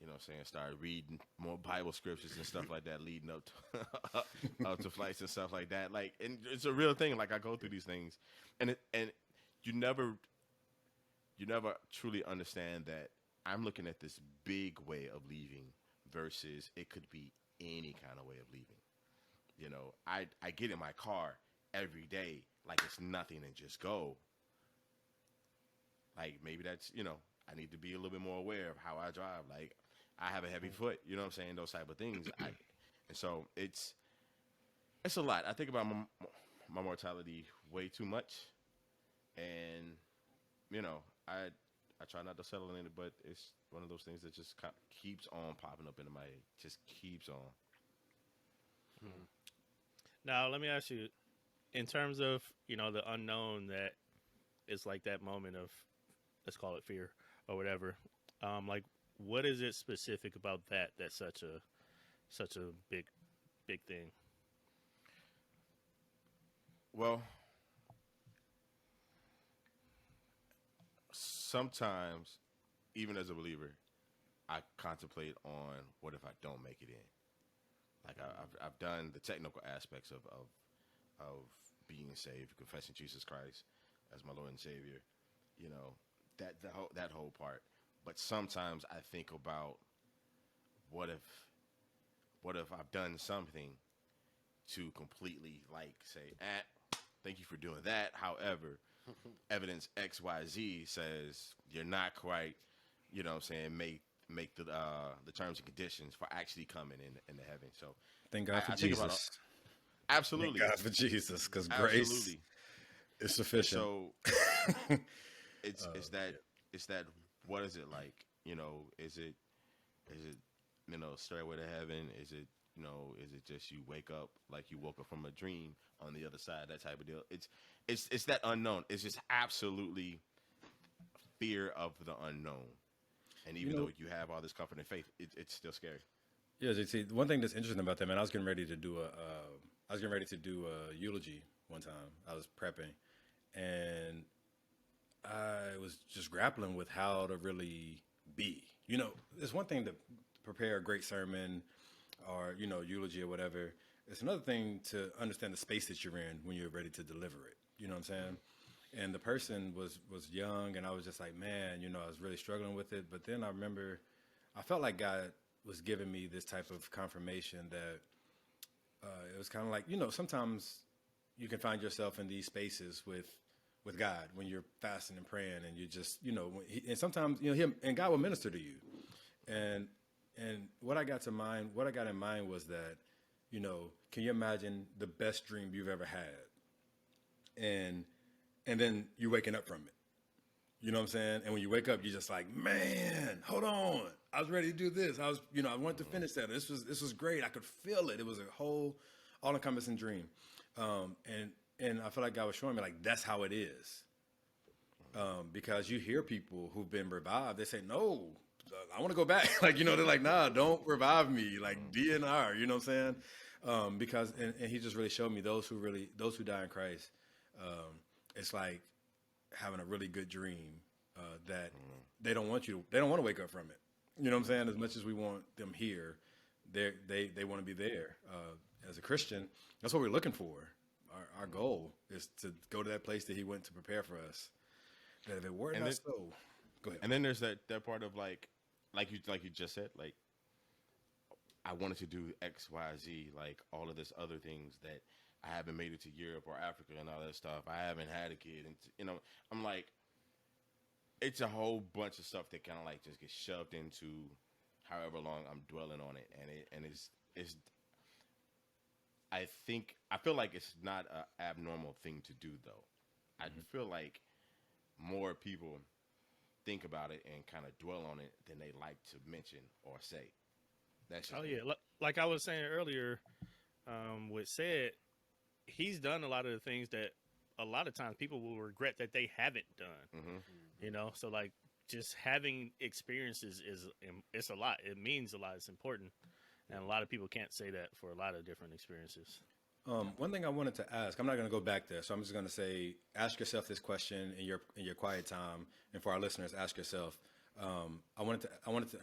You know what I'm saying? Started reading more Bible scriptures and stuff like that, leading up to, up to flights and stuff like that. Like, and it's a real thing. Like, I go through these things, and you never truly understand that I'm looking at this big way of leaving versus it could be any kind of way of leaving. You know, I get in my car every day like it's nothing and just go. Like, maybe that's, you know, I need to be a little bit more aware of how I drive. Like, I have a heavy foot, you know what I'm saying? Those type of things. And so it's a lot. I think about my mortality way too much. And, you know, I try not to settle in it, but it's one of those things that just keeps on popping up into my head. Just keeps on. Now, let me ask you, in terms of, you know, the unknown, that is like that moment of, let's call it fear or whatever. Like, what is it specific about that's such a big thing? Well, sometimes, even as a believer, I contemplate on what if I don't make it in. Like, I've done the technical aspects of being saved, confessing Jesus Christ as my Lord and Savior. You know, that whole part. But sometimes I think about what if I've done something to completely, like, say, thank you for doing that. However, evidence XYZ says you're not quite, you know what I'm saying, make the terms and conditions for actually coming into heaven. So Thank God for I think about Jesus. Absolutely. Thank God for Jesus, because grace is sufficient. So it's that what is it like? You know, is it you know, stairway to heaven? Is it, you know, is it just you wake up like you woke up from a dream on the other side, that type of deal? It's that unknown. It's just absolutely fear of the unknown. And even though you have all this comfort and faith, it's still scary. Yeah, JT. One thing that's interesting about that, man, I was getting ready to do a eulogy one time. I was prepping, and I was just grappling with how to really be. You know, it's one thing to prepare a great sermon or, you know, eulogy or whatever. It's another thing to understand the space that you're in when you're ready to deliver it. You know what I'm saying? And the person was young, and I was just like, man, you know, I was really struggling with it. But then I remember, I felt like God was giving me this type of confirmation that it was kind of like, you know, sometimes you can find yourself in these spaces with God when you're fasting and praying, and you just, you know, and sometimes, you know, and God will minister to you. And what I got in mind was that, you know, can you imagine the best dream you've ever had? And then you're waking up from it. You know what I'm saying? And when you wake up, you're just like, man, hold on. I was ready to do this. I wanted to finish that. This was great. I could feel it. It was a whole all-encompassing dream. And I feel like God was showing me, like, that's how it is. Because you hear people who've been revived, they say, no, I want to go back. Like, they're like, nah, don't revive me. Like DNR, you know what I'm saying? Because he just really showed me those who die in Christ. It's like having a really good dream that they don't want to wake up from it. You know what I'm saying? As much as we want them here, they want to be there. As a Christian, that's what we're looking for. Our goal is to go to that place that he went to prepare for us. That if it were not so, go ahead. And then there's that part of like you just said, like, I wanted to do X, Y, Z, like all of this other things that I haven't made it to Europe or Africa and all that stuff. I haven't had a kid, and I'm like, it's a whole bunch of stuff that kind of like just gets shoved into however long I'm dwelling on it, and it's I feel like it's not an abnormal thing to do though. I feel like more people think about it and kind of dwell on it than they like to mention or say. That's just yeah, like I was saying earlier, with said, he's done a lot of the things that a lot of times people will regret that they haven't done. So like just having experiences it's a lot. It means a lot. It's important, and a lot of people can't say that for a lot of different experiences. One thing I wanted to ask, I'm not going to go back there, so I'm just going to say, ask yourself this question in your quiet time, and for our listeners, ask yourself. I wanted to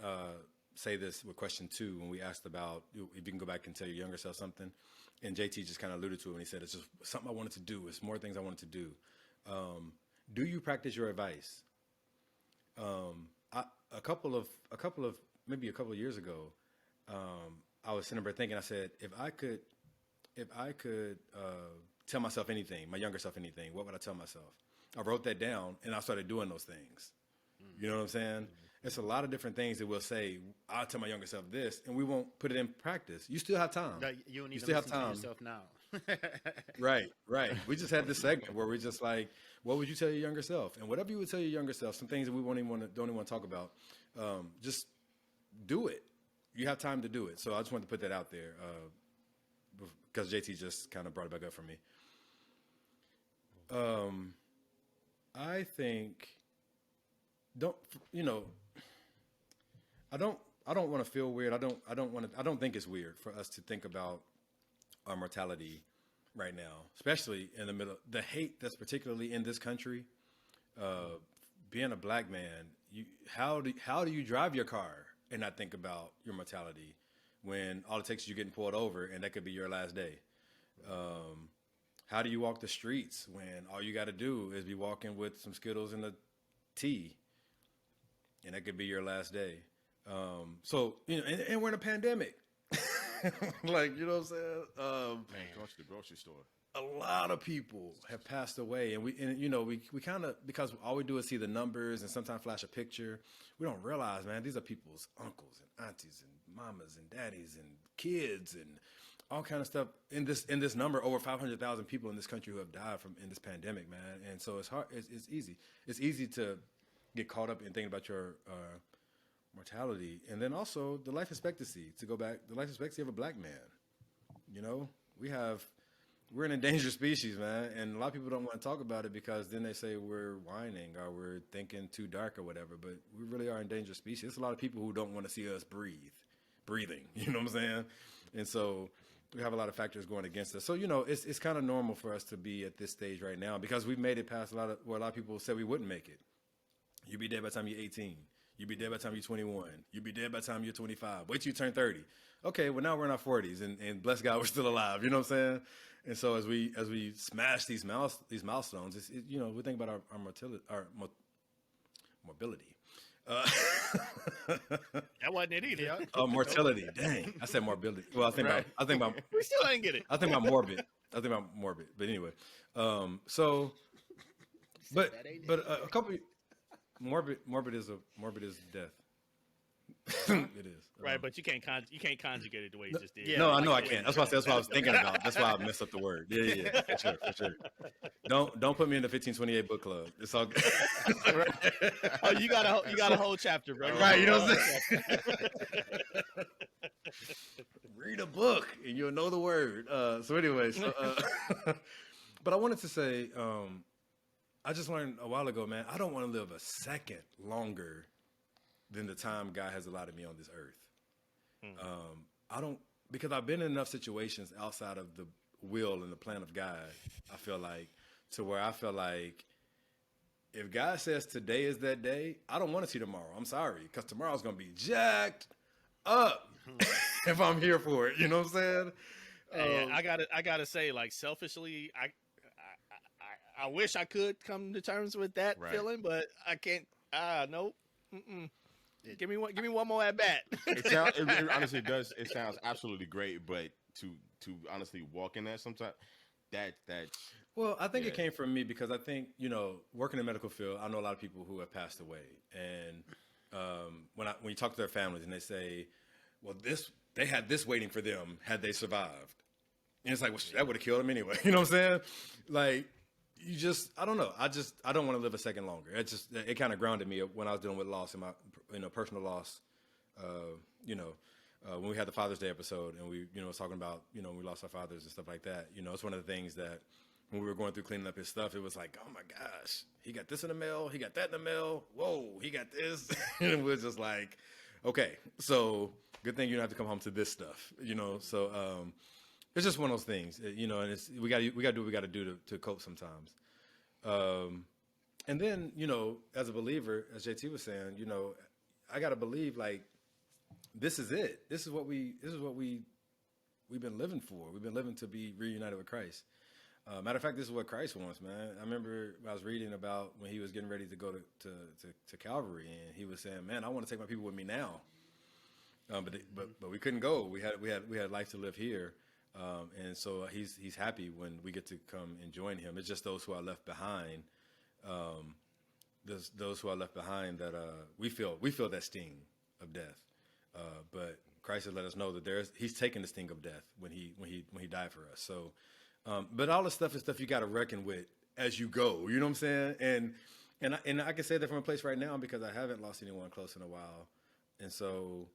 say this with question 2 when we asked about if you can go back and tell your younger self something, and JT just kind of alluded to it when he said it's just something I wanted to do. It's more things I wanted to do. Do you practice your advice? A couple of years ago, I was sitting there thinking. I said, if I could tell myself anything, my younger self anything, what would I tell myself? I wrote that down, and I started doing those things. You know what I'm saying? It's a lot of different things that we'll say, I'll tell my younger self this, and we won't put it in practice. You still have time. You don't you even still have listen to time. yourself now. Right. We just had this segment where we just like, what would you tell your younger self? And whatever you would tell your younger self, some things that we don't even want to talk about, just do it. You have time to do it. So I just wanted to put that out there. Because JT just kind of brought it back up for me. I think I don't want to feel weird. I don't think it's weird for us to think about our mortality right now, especially in the middle, the hate that's particularly in this country. Being a black man, how do you drive your car and not think about your mortality? When all it takes is you getting pulled over, and that could be your last day. How do you walk the streets when all you got to do is be walking with some Skittles and a tea, and that could be your last day? So, and we're in a pandemic. Like, you know what I'm saying? going to the grocery store. A lot of people have passed away, and we kind of, because all we do is see the numbers and sometimes flash a picture. We don't realize, man, these are people's uncles and aunties and mamas and daddies and kids and all kind of stuff in this number. Over 500,000 people in this country who have died in this pandemic, man. And so it's hard. It's easy to get caught up in thinking about your mortality, and then also the life expectancy. To go back, the life expectancy of a black man. We're an endangered species, man, and a lot of people don't want to talk about it because then they say we're whining or we're thinking too dark or whatever, but we really are an endangered species. There's a lot of people who don't want to see us breathing, you know what I'm saying? And so we have a lot of factors going against us. So, it's kind of normal for us to be at this stage right now because we've made it past a lot of people said we wouldn't make it. You'll be dead by the time you're 18. You'll be dead by the time you're 21. You'll be dead by the time you're 25. Wait till you turn 30. Okay, well, now we're in our 40s, and bless God, we're still alive. You know what I'm saying? And so as we smash these milestones, we think about our mobility. That wasn't it either. Mortality. Dang, I said mobility. Well, I think about. We still ain't get it. I think about morbid. But anyway, but a couple morbid is death. It is. Right, but you can't conjugate it the way you just did. yeah, No, I like know I the way can't. you That's what I was said. thinking about. That's why I messed up the word. Yeah, for sure. Don't put me in the 1528 book club. It's all good. Oh, you got a whole chapter, bro. Right, you know what I'm saying? Read a book and you'll know the word. So anyway, but I wanted to say, I just learned a while ago, man, I don't want to live a second longer than the time God has allotted me on this earth. I don't, because I've been in enough situations outside of the will and the plan of God, I feel like, to where I feel like if God says today is that day, I don't want to see tomorrow. I'm sorry, because tomorrow's going to be jacked up if I'm here for it. You know what I'm saying? Hey, I gotta say, like, selfishly, I wish I could come to terms with that feeling, but I can't. Nope. Give me one more at bat. It honestly does. It sounds absolutely great, but to honestly walk in that sometimes, that's Well, I think it Yeah. came from me because I think, working in the medical field, I know a lot of people who have passed away. And when you talk to their families and they say, well, they had this waiting for them had they survived. And it's like, well, that would have killed them anyway. You know what I'm saying? Like, I don't know. I don't want to live a second longer. It kind of grounded me when I was dealing with loss in my, personal loss. When we had the Father's Day episode and we, was talking about, when we lost our fathers and stuff like that. It's one of the things that when we were going through cleaning up his stuff, it was like, oh my gosh, he got this in the mail. He got that in the mail. Whoa, he got this. And it was just like, okay, so good thing you don't have to come home to this stuff, So it's just one of those things, and we got to do what we got to do to cope sometimes. And then, as a believer, as JT was saying, I got to believe like this is it. This is what we've been living for. We've been living to be reunited with Christ. Matter of fact, this is what Christ wants, man. I remember I was reading about when he was getting ready to go to Calvary, and he was saying, "Man, I want to take my people with me now." But we couldn't go. We had life to live here, and so he's happy when we get to come and join him. It's just those who are left behind. Those who are left behind that we feel that sting of death. But Christ has let us know that he's taken the sting of death when he died for us. So. But all this stuff is stuff you got to reckon with as you go. You know what I'm saying? And I can say that from a place right now because I haven't lost anyone close in a while, and so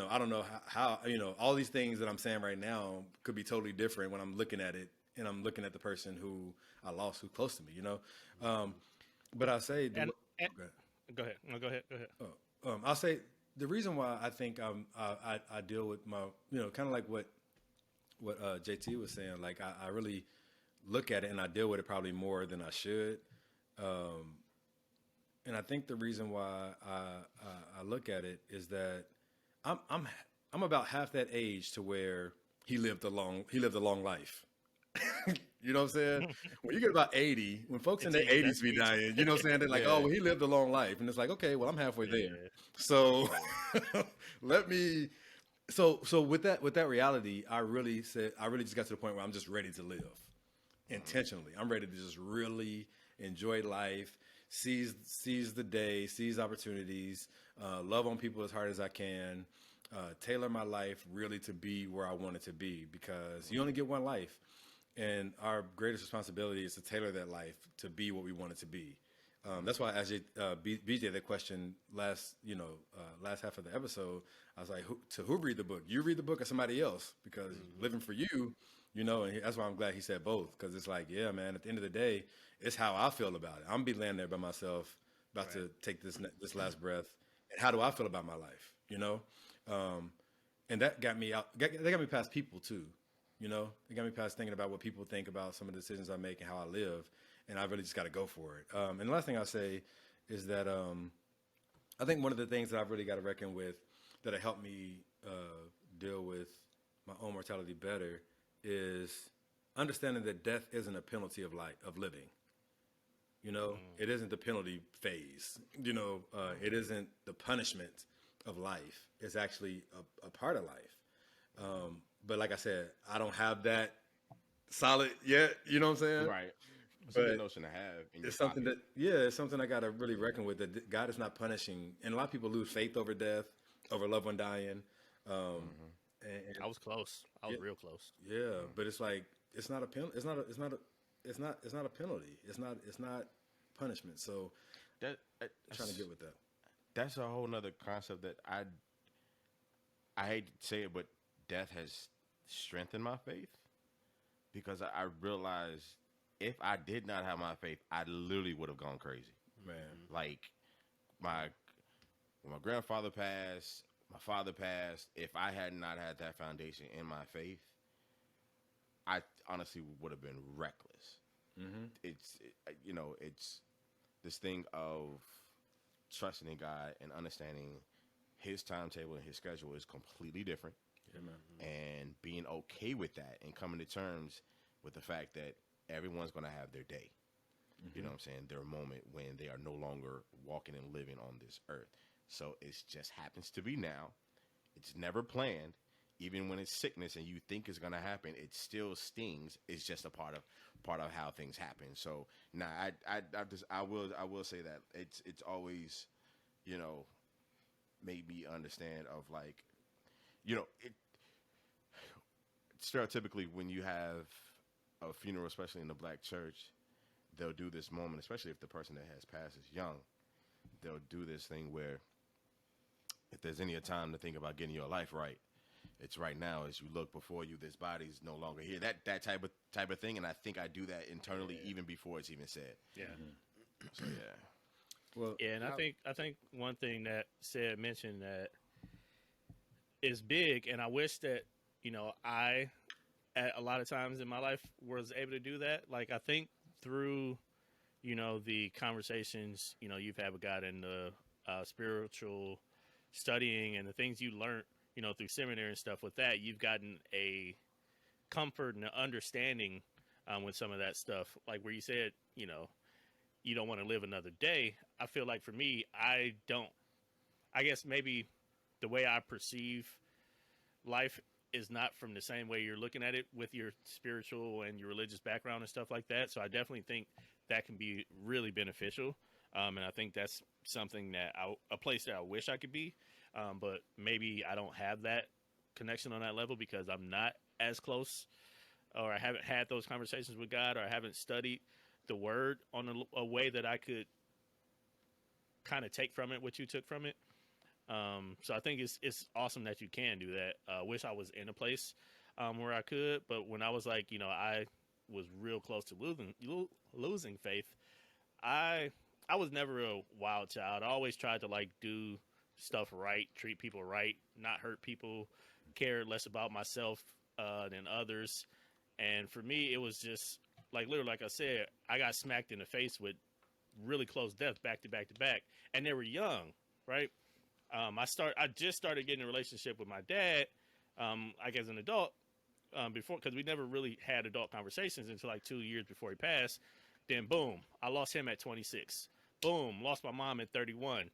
I don't know how all these things that I'm saying right now could be totally different when I'm looking at it and I'm looking at the person who I lost who's close to me. But I say Go ahead. No, go ahead. I'll say the reason why I think I deal with my kind of like what JT was saying, like I really look at it and I deal with it probably more than I should. And I think the reason why I look at it is that I'm about half that age to where he lived a long life. You know what I'm saying? When you get about 80, when folks in their 80s be dying, you know what I'm saying? They're like, oh, well, he lived a long life. And it's like, okay, well, I'm halfway there. So So with that reality, I really just got to the point where I'm just ready to live intentionally. I'm ready to just really enjoy life, seize the day, seize opportunities, love on people as hard as I can, tailor my life really to be where I want it to be because you only get one life. And our greatest responsibility is to tailor that life to be what we want it to be. That's why I asked BJ that question last half of the episode. I was like, who read the book? You read the book or somebody else? Because living for you, and that's why I'm glad he said both. Because it's like, yeah, man, at the end of the day, it's how I feel about it. I'm be laying there by myself, about to take this last breath. And how do I feel about my life? And that got me out. That got me past people too. It got me past thinking about what people think about some of the decisions I make and how I live. And I really just got to go for it. And the last thing I'll say is that I think one of the things that I've really got to reckon with that have helped me deal with my own mortality better is understanding that death isn't a penalty of living. It isn't the penalty phase. It isn't the punishment of life. It's actually a part of life. But like I said, I don't have that solid yet. You know what I'm saying? right. It's a good notion to have. In It's your something pocket. it's something I got to really reckon with, that God is not punishing. And a lot of people lose faith over death. of a loved one dying. And I was close. I was real close. yeah, but it's like it's not a penalty. It's not a penalty. It's not punishment. So That trying to get with that. that's a whole nother concept that I hate to say it, but death has strengthened my faith because I realized if I did not have my faith, I literally would have gone crazy. Man, Like when my grandfather passed, my father passed. If I had not had that foundation in my faith, I honestly would have been reckless. It's this thing of trusting in God and understanding His timetable and His schedule is completely different. yeah, man. And being okay with that and coming to terms with the fact that everyone's going to have their day. You know what I'm saying? Their moment when they are no longer walking and living on this earth. So it just happens to be now. It's never planned. Even when it's sickness and you think it's going to happen, it still stings. It's just a part of how things happen. So I will say that it's always, made me understand of like, stereotypically when you have a funeral, especially in the black church, they'll do this moment, especially if the person that has passed is young, they'll do this thing where if there's any time to think about getting your life right, it's right now. As you look before you, this body's no longer here. That type of thing, and I think I do that internally even before it's even said. Yeah. So yeah. Well, Yeah, and I think one thing that said mentioned that is big, and I wish that I at a lot of times in my life was able to do that. Like I think through the conversations you've had with God and the spiritual studying and the things you learned through seminary and stuff with that, you've gotten a comfort and an understanding with some of that stuff. Like where you said you don't want to live another day. I feel like for me, I guess maybe the way I perceive life is not from the same way you're looking at it with your spiritual and your religious background and stuff like that. So I definitely think that can be really beneficial. And I think that's something that a place that I wish I could be. But maybe I don't have that connection on that level because I'm not as close, or I haven't had those conversations with God, or I haven't studied the word on a way that I could kind of take from it what you took from it. So I think it's awesome that you can do that. Wish I was in a place where I could, but when I was like, I was real close to losing faith. I was never a wild child. I always tried to like do stuff right, treat people right, not hurt people, care less about myself than others. And for me, it was just like literally, like I said, I got smacked in the face with really close deaths back to back to back, and they were young, right? I just started getting a relationship with my dad, like as an adult, before, because we never really had adult conversations until like 2 years before he passed. Then boom, I lost him at 26. Boom, lost my mom at 31.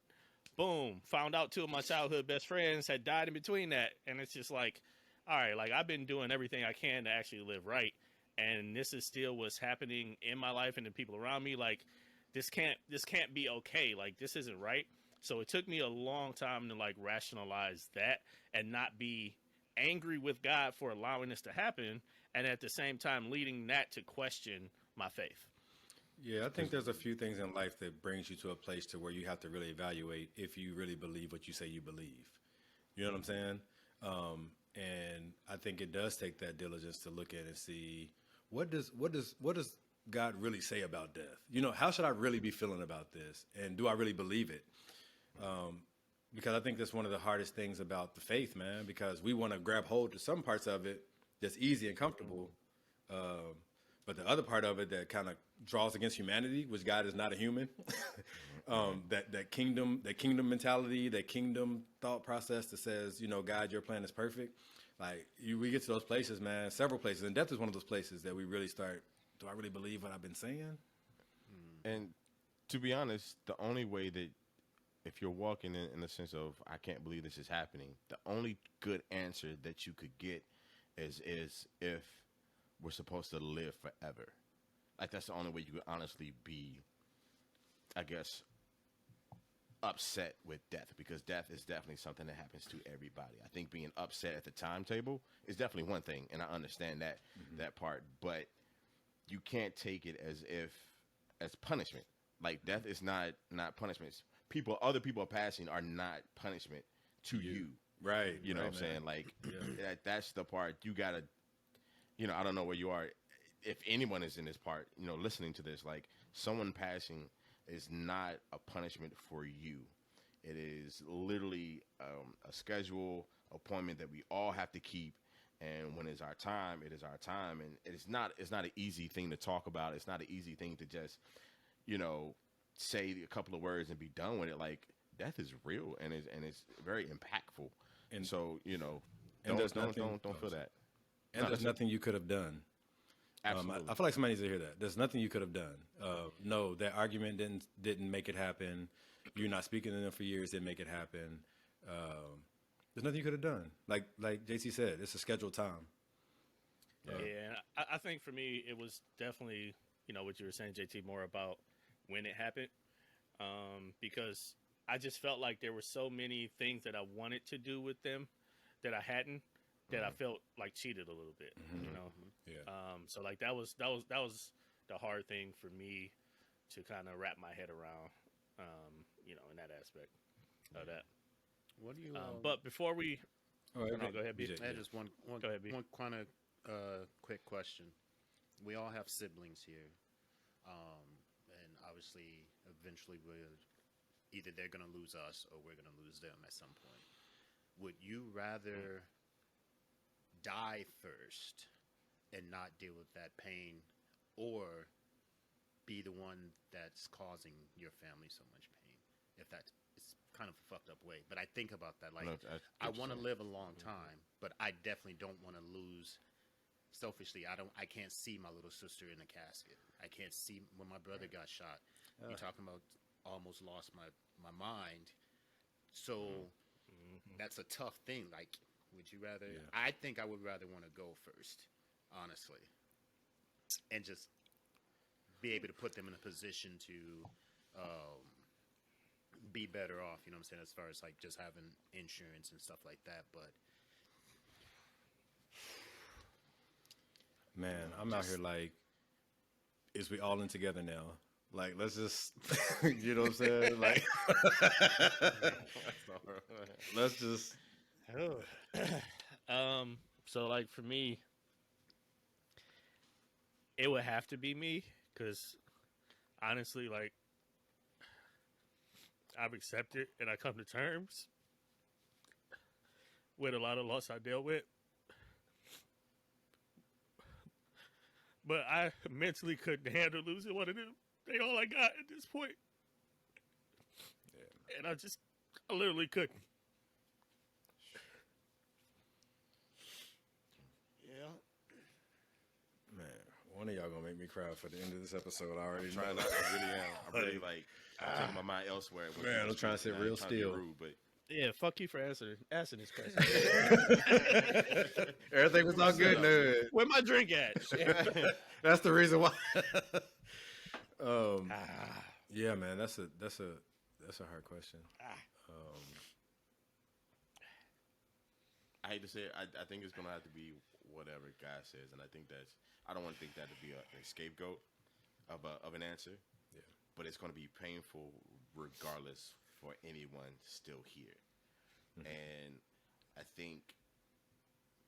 Boom, found out 2 of my childhood best friends had died in between that, and it's just like, all right, like I've been doing everything I can to actually live right, and this is still what's happening in my life and the people around me. Like this can't be okay. Like this isn't right. So it took me a long time to like rationalize that and not be angry with God for allowing this to happen, and at the same time leading that to question my faith. yeah, I think there's a few things in life that brings you to a place to where you have to really evaluate if you really believe what you say you believe. You know what I'm saying? And I think it does take that diligence to look at and see what does God really say about death? How should I really be feeling about this? And do I really believe it? Because I think that's one of the hardest things about the faith, man, because we want to grab hold to some parts of it that's easy and comfortable. But the other part of it that kind of draws against humanity, which God is not a human, that kingdom mentality, that kingdom thought process that says, God, your plan is perfect. Like we get to those places, man, several places. And death is one of those places that we really start, do I really believe what I've been saying? And to be honest, the only way that if you're walking in the sense of I can't believe this is happening, the only good answer that you could get is if we're supposed to live forever. Like that's the only way you could honestly be, I guess, upset with death, because death is definitely something that happens to everybody. I think being upset at the timetable is definitely one thing, and I understand that part, but you can't take it as punishment. Like, death is not punishment. Other people passing are not punishment to you. Right. You know right, what I'm man. saying? Like, that's the part you gotta, I don't know where you are. If anyone is in this part, listening to this, like, someone passing is not a punishment for you. It is literally a schedule appointment that we all have to keep. And when it's our time, it is our time. And it's not an easy thing to talk about. It's not an easy thing to just, say a couple of words and be done with it. Like, death is real and it's very impactful. And so, don't feel that. And there's nothing you could have done. Absolutely. I feel like somebody needs to hear that. There's nothing you could have done. No, that argument didn't make it happen. You're not speaking to them for years didn't make it happen. There's nothing you could have done. Like JC said, it's a scheduled time. Yeah, I think for me, it was definitely, what you were saying, JT, more about when it happened. Because I just felt like there were so many things that I wanted to do with them that I hadn't, that I felt like cheated a little bit, Yeah. So like that was the hard thing for me to kind of wrap my head around, in that aspect of that. What do you? But before we, All right, no, go ahead, BJ. I had just one Go ahead, B. one kind of quick question. We all have siblings here, and obviously, eventually, either they're going to lose us or we're going to lose them at some point. Would you rather die first and not deal with that pain, or be the one that's causing your family so much pain? If that's kind of a fucked up way, but I think about that. Like, I want to live a long time, but I definitely don't want to lose. Selfishly, I can't see my little sister in a casket. I can't see when my brother got shot. You're talking about almost lost my mind. So that's a tough thing. Like, would you rather? Yeah. I think I would rather want to go first, honestly, and just be able to put them in a position to be better off, you know what I'm saying, as far as like just having insurance and stuff like that. But Man, I'm out here like, is we all in together now? Like, let's just, you know what I'm saying? Like, let's just. So like for me, it would have to be me, because honestly, like, I've accepted and I come to terms with a lot of loss I dealt with. But I mentally couldn't handle losing one of them. They all I got at this point. Yeah. And I literally couldn't. yeah, Man, one of y'all gonna make me cry for the end of this episode. I already know. Trying not, I really am. I really like taking my mind elsewhere. Man, I'm trying to sit real still. Rude, but Yeah, fuck you for asking this question. Everything was all good, no. Where my drink at? That's the reason why. Yeah, man, that's a hard question. I hate to say it, I think it's gonna have to be whatever God says, and I don't want to think that to be a scapegoat of an answer. Yeah. But it's gonna be painful regardless for anyone still here. And I think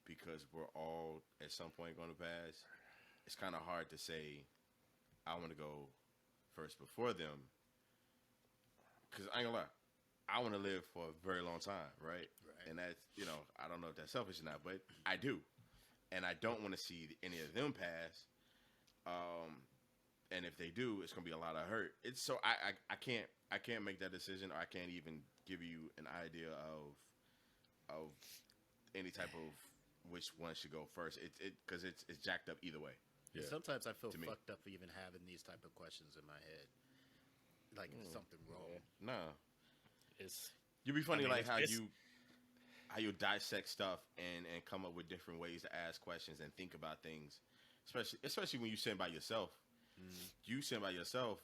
because we're all at some point going to pass, it's kind of hard to say I want to go first before them, because I ain't gonna lie, I want to live for a very long time, right? And that's, I don't know if that's selfish or not, but I do, and I don't want to see any of them pass. And if they do, it's gonna be a lot of hurt. It's so I can't make that decision, or I can't even give you an idea of any type of which one should go first. Because it's jacked up either way. Yeah. Sometimes I feel fucked up for even having these type of questions in my head. Like there's something wrong. No, It's you'd be funny, like how it's- you dissect stuff and come up with different ways to ask questions and think about things, especially when you sitting by yourself. You sitting by yourself,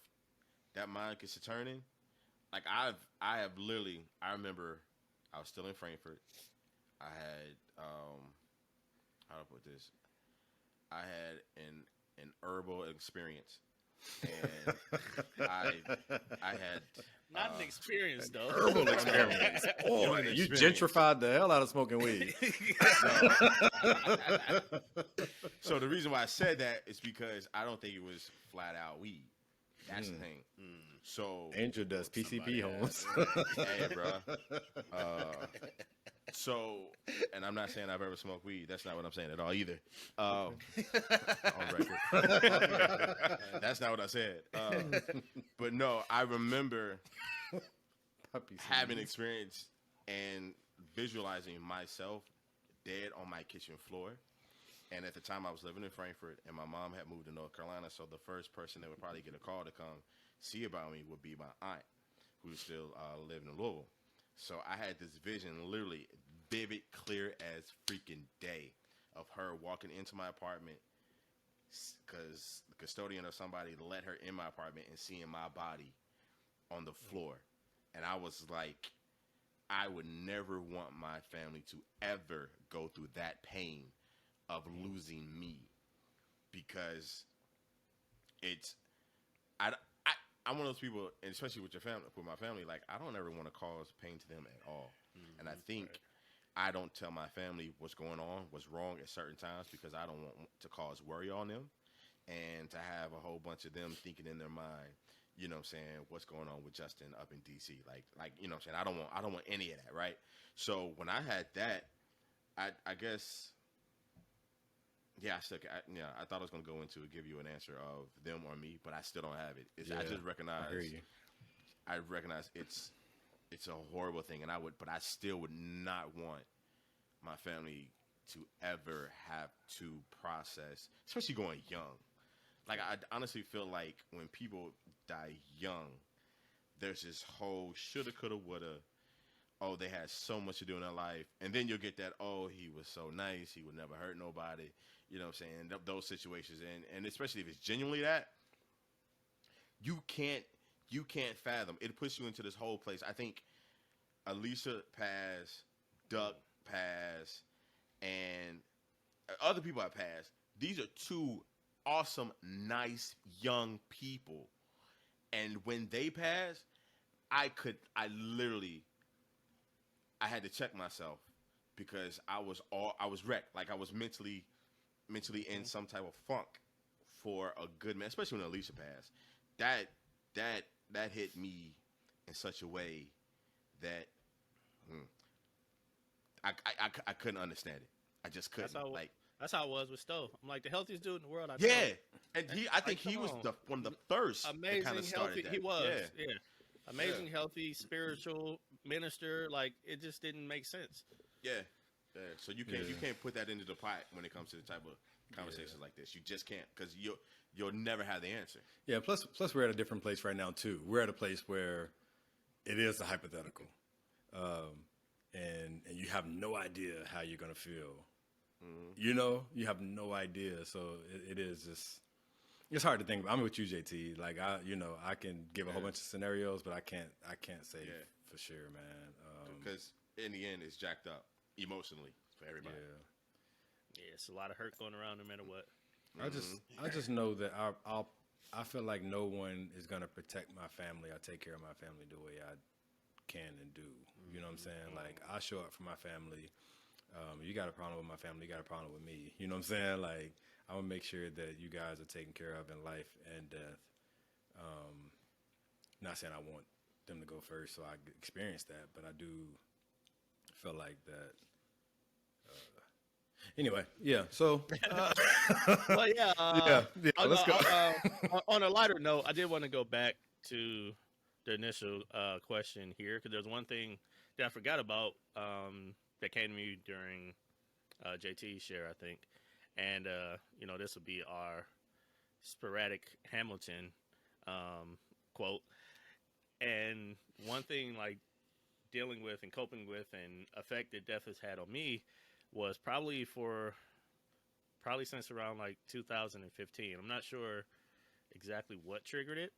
that mind gets to turning. like I have literally. I remember I was still in Frankfurt. I had how to put this. I had an herbal experience, and I had Not an experience though. Herbal experience. Boy, you experience. gentrified the hell out of smoking weed. So the reason why I said that is because I don't think it was flat out weed. That's the thing. So Angel does PCP homes. hey, bro. So, and I'm not saying I've ever smoked weed. That's not what I'm saying at all either. On record. That's not what I said. But no, I remember having experience and visualizing myself dead on my kitchen floor. And at the time, I was living in Frankfurt, and my mom had moved to North Carolina. So the first person that would probably get a call to come see about me would be my aunt, who still living in Louisville. So I had this vision, literally vivid, clear as freaking day, of her walking into my apartment because the custodian or somebody let her in my apartment and seeing my body on the floor. And I was like, I would never want my family to ever go through that pain of losing me, because I'm one of those people, and especially with my family, like I don't ever want to cause pain to them at all. And I think I don't tell my family what's going on, what's wrong at certain times, because I don't want to cause worry on them and to have a whole bunch of them thinking in their mind, you know what I'm saying, what's going on with Justin up in DC. Like you know what I'm saying, I don't want any of that, right? So when I had that, I guess I thought I was gonna go into give you an answer of them or me, but I still don't have it. I just recognize. I hear you. I recognize it's a horrible thing, but I still would not want my family to ever have to process, especially going young. Like I honestly feel like when people die young, there's this whole shoulda, coulda, woulda. Oh, they had so much to do in their life, and then you'll get that. Oh, he was so nice. He would never hurt nobody. You know what I'm saying? Those situations, and especially if it's genuinely that, you can't fathom. It puts you into this whole place. I think Alicia passed, Duck passed, and other people have passed. These are two awesome, nice, young people, and when they passed, I had to check myself because I was wrecked. Like I was mentally in some type of funk for a good minute, especially when Alicia passed. That hit me in such a way that I couldn't understand it. I just couldn't. That's how it was with Stowe. I'm like the healthiest dude in the world. And I think he was one of the first. Amazing, that kind of healthy. That. He was. Yeah. Amazing, healthy, spiritual minister. Like it just didn't make sense. Yeah. So you can't put that into the pot when it comes to the type of conversations like this. You just can't, because you'll never have the answer. Yeah. Plus we're at a different place right now too. We're at a place where it is a hypothetical, and you have no idea how you're gonna feel. You know, you have no idea. So it is just. It's hard to think. I'm with you, JT. Like I can give a whole bunch of scenarios, but I can't say for sure, man. Because in the end, it's jacked up emotionally for everybody. Yeah, it's a lot of hurt going around no matter what. I just know that I feel like no one is gonna protect my family or take care of my family the way I can and do. You know what I'm saying? Like I show up for my family. You got a problem with my family, you got a problem with me. You know what I'm saying? Like I want to make sure that you guys are taken care of in life and death. Not saying I want them to go first, so I experience that, but I do feel like that. Anyway, yeah. So, well, yeah. Let's go. On a lighter note, I did want to go back to the initial question here, because there's one thing that I forgot about that came to me during JT's share, I think. And, this will be our sporadic Hamilton quote. And one thing, like, dealing with and coping with and effect that death has had on me was probably since around, like, 2015. I'm not sure exactly what triggered it,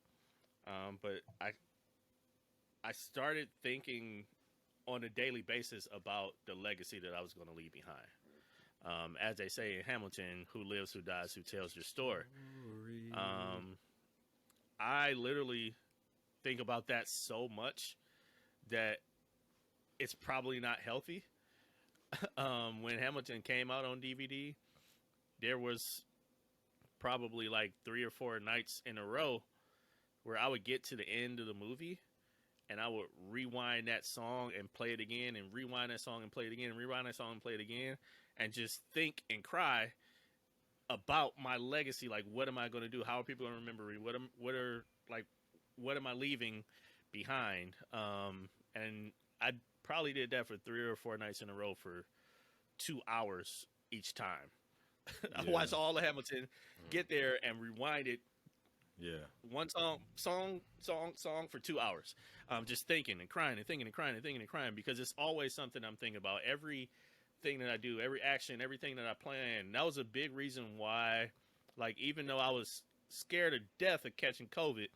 but I I started thinking on a daily basis about the legacy that I was going to leave behind. As they say in Hamilton, who lives, who dies, who tells your story. I literally think about that so much that it's probably not healthy. When Hamilton came out on DVD, there was probably like 3 or 4 nights in a row where I would get to the end of the movie and I would rewind that song and play it again, and rewind that song and play it again, and rewind that song and play it again, and just think and cry about my legacy. Like, what am I going to do? How are people going to remember me? What am I leaving behind? And I probably did that for 3 or 4 nights in a row for 2 hours each time. I watched all of Hamilton, get there and rewind it. Yeah. One song for 2 hours. Just thinking and crying and thinking and crying and thinking and crying, because it's always something I'm thinking about. Everything that I do, every action, everything that I plan. That was a big reason why, like, even though I was scared to death of catching COVID,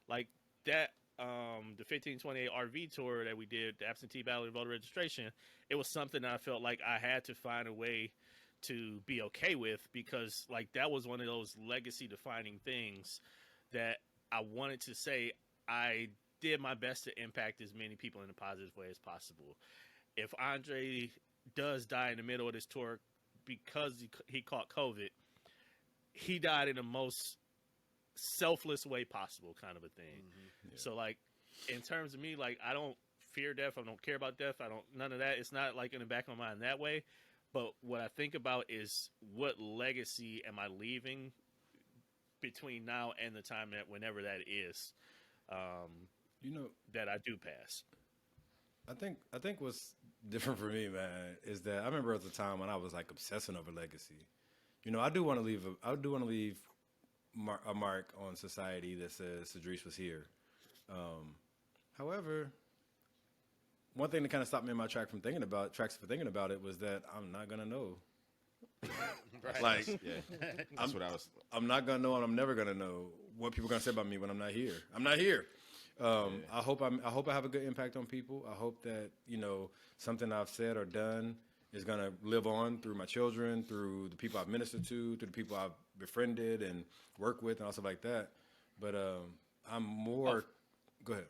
like that, the 1528 RV tour that we did, the absentee ballot and voter registration, it was something I felt like I had to find a way to be okay with, because like that was one of those legacy defining things that I wanted to say I did my best to impact as many people in a positive way as possible. If Andre does die in the middle of this tour because he caught COVID, he died in the most selfless way possible, kind of a thing. Mm-hmm. Yeah. So like, in terms of me, like, I don't fear death. I don't care about death. None of that. It's not like in the back of my mind that way. But what I think about is, what legacy am I leaving between now and the time that, whenever that is, that I do pass. I think what's different for me, man, is that I remember at the time when I was like obsessing over legacy. I do want to leave a mark on society that says Cedrice was here. However, one thing that kind of stopped me in my tracks for thinking about it was that I'm not gonna know. Right. Like, that's what I was. I'm not gonna know, and I'm never gonna know what people are gonna say about me when I'm not here. I'm not here. I hope I have a good impact on people. I hope that something I've said or done is gonna live on through my children, through the people I've ministered to the people I've befriended and worked with, and all stuff like that. But I'm more. Go ahead.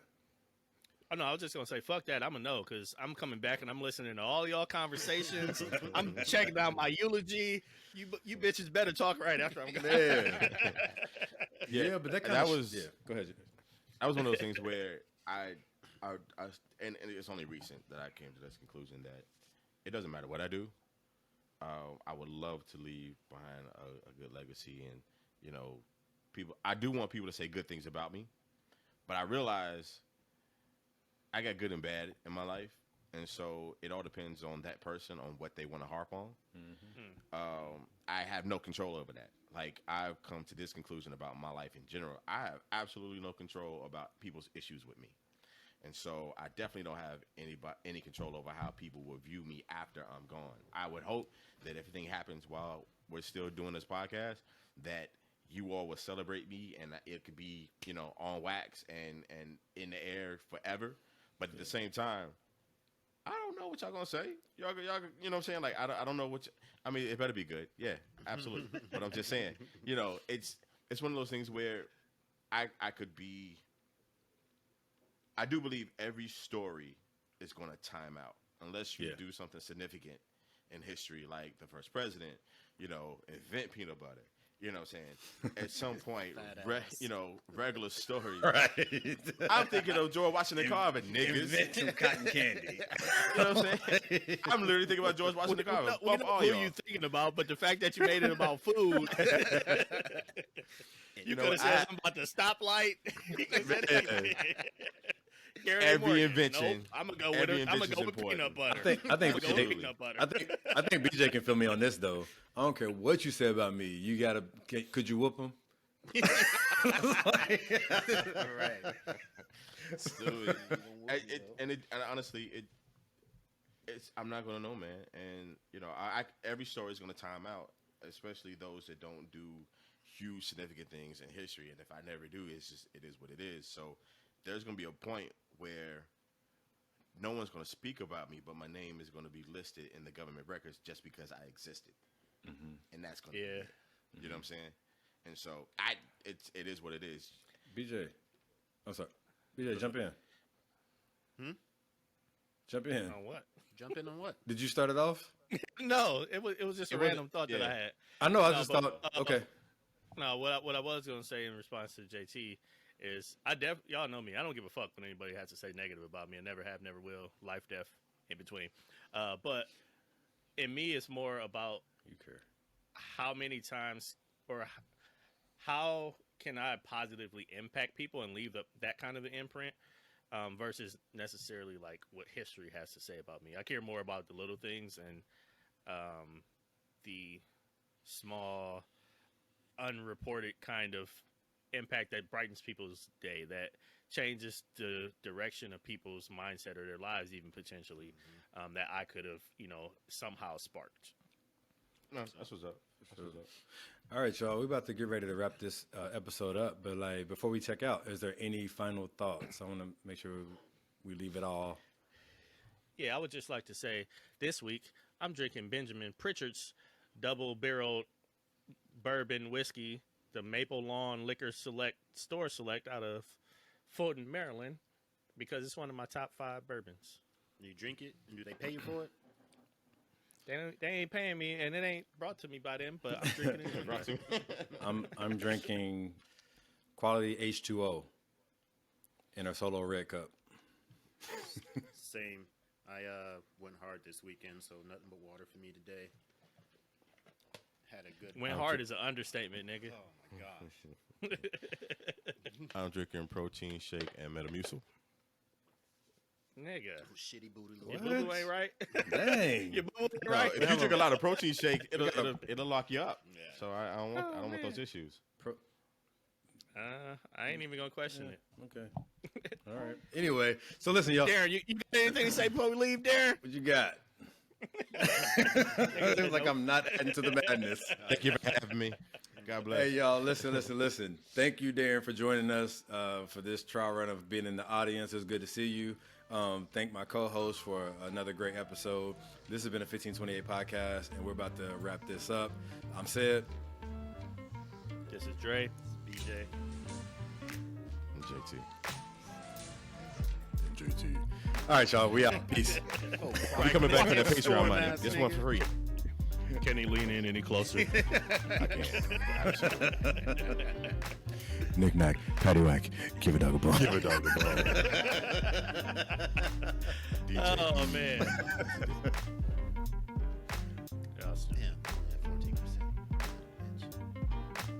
Oh, no, I was just going to say, fuck that. I'm going to know, because I'm coming back and I'm listening to all y'all conversations. I'm checking out my eulogy. You bitches better talk right after I'm gone. Yeah, but that was... Yeah, go ahead. That was one of those things where I and it's only recent that I came to this conclusion that it doesn't matter what I do. I would love to leave behind a good legacy, and, people. I do want people to say good things about me, but I realize I got good and bad in my life, and so it all depends on that person, on what they want to harp on. Mm-hmm. I have no control over that. Like, I've come to this conclusion about my life in general. I have absolutely no control about people's issues with me, and so I definitely don't have any control over how people will view me after I'm gone. I would hope that if everything happens while we're still doing this podcast, that you all will celebrate me, and it could be, on wax and in the air forever. But at the same time, I don't know what y'all gonna say. Y'all, you know what I'm saying? Like, I don't know what. I mean, it better be good. Yeah, absolutely. But I'm just saying, it's one of those things where I could be. I do believe every story is going to time out unless you do something significant in history, like the first president. Invent peanut butter. You know what I'm saying? At some point, regular stories. Right. I'm thinking of George Washington Carver, niggas. Invent some cotton candy. You know what I'm saying? I'm literally thinking about George Washington Carver. We know who you thinking about, but the fact that you made it about food. You could have said something about the stoplight. Every invention. Nope, I'm gonna go with it. I'm gonna go with peanut butter. I think BJ can feel me on this though. I don't care what you say about me. You gotta. Could you whoop him? Right. And honestly, it's. I'm not gonna know, man. And every story is gonna time out, especially those that don't do huge significant things in history. And if I never do, it is what it is. So there's gonna be a point where no one's going to speak about me, but my name is going to be listed in the government records just because I existed, and that's going to be it. You know what I'm saying? And so it is what it is. BJ, I'm sorry. BJ, jump in. Jump in. On what? Jump in on what? Did you start it off? No, it was just a random thought that I had. I know. I No, just but, thought. Okay. No, what I was gonna say in response to JT is y'all know me. I don't give a fuck when anybody has to say negative about me. I never have, never will. Life, death, in between. But in me, it's more about You care. how many times or how can I positively impact people and leave that kind of an imprint versus necessarily like what history has to say about me. I care more about the little things and the small, unreported kind of impact that brightens people's day, that changes the direction of people's mindset or their lives, even potentially, that I could have, somehow sparked. No, that's what's up. That's what's up. All right, y'all. We're about to get ready to wrap this episode up, but like before we check out, is there any final thoughts? I want to make sure we leave it all. Yeah, I would just like to say this week I'm drinking Benjamin Pritchard's double-barreled bourbon whiskey, the Maple Lawn Liquor Store Select out of Fulton, Maryland, because it's one of my top 5 bourbons. You drink it, and do they pay you for it? They ain't paying me, and it ain't brought to me by them, but I'm drinking it. I'm drinking quality H2O in a solo red cup. Same. I went hard this weekend, so nothing but water for me today. Had a good. Went hard is an understatement, nigga. Oh my gosh. I'm drinking protein shake and Metamucil. Nigga. Shitty booty Your little. boo-boo ain't right. Dang. Your boo-boo ain't No, right. if you drink a lot of protein shake, it'll lock you up. Yeah. So I don't want those issues. I ain't even gonna question it. Okay. All right. Anyway, so listen, y'all. Darren, you got anything to say before we leave, Darren? What you got? It seems like I'm not adding to the madness. Thank you for having me. God bless. Hey, y'all, listen. Thank you, Darren, for joining us for this trial run of being in the audience. It's good to see you. Thank my co-host for another great episode. This has been a 1528 podcast, and we're about to wrap this up. I'm Sid. This is Dre. BJ. And JT. JT. All right, y'all, we out. Peace. We coming back for the Patreon money. This one for free. Can he lean in any closer? I can't. Knick-knack, paddywhack, give a dog a bone. Give a dog a bone. DJ. Oh, man.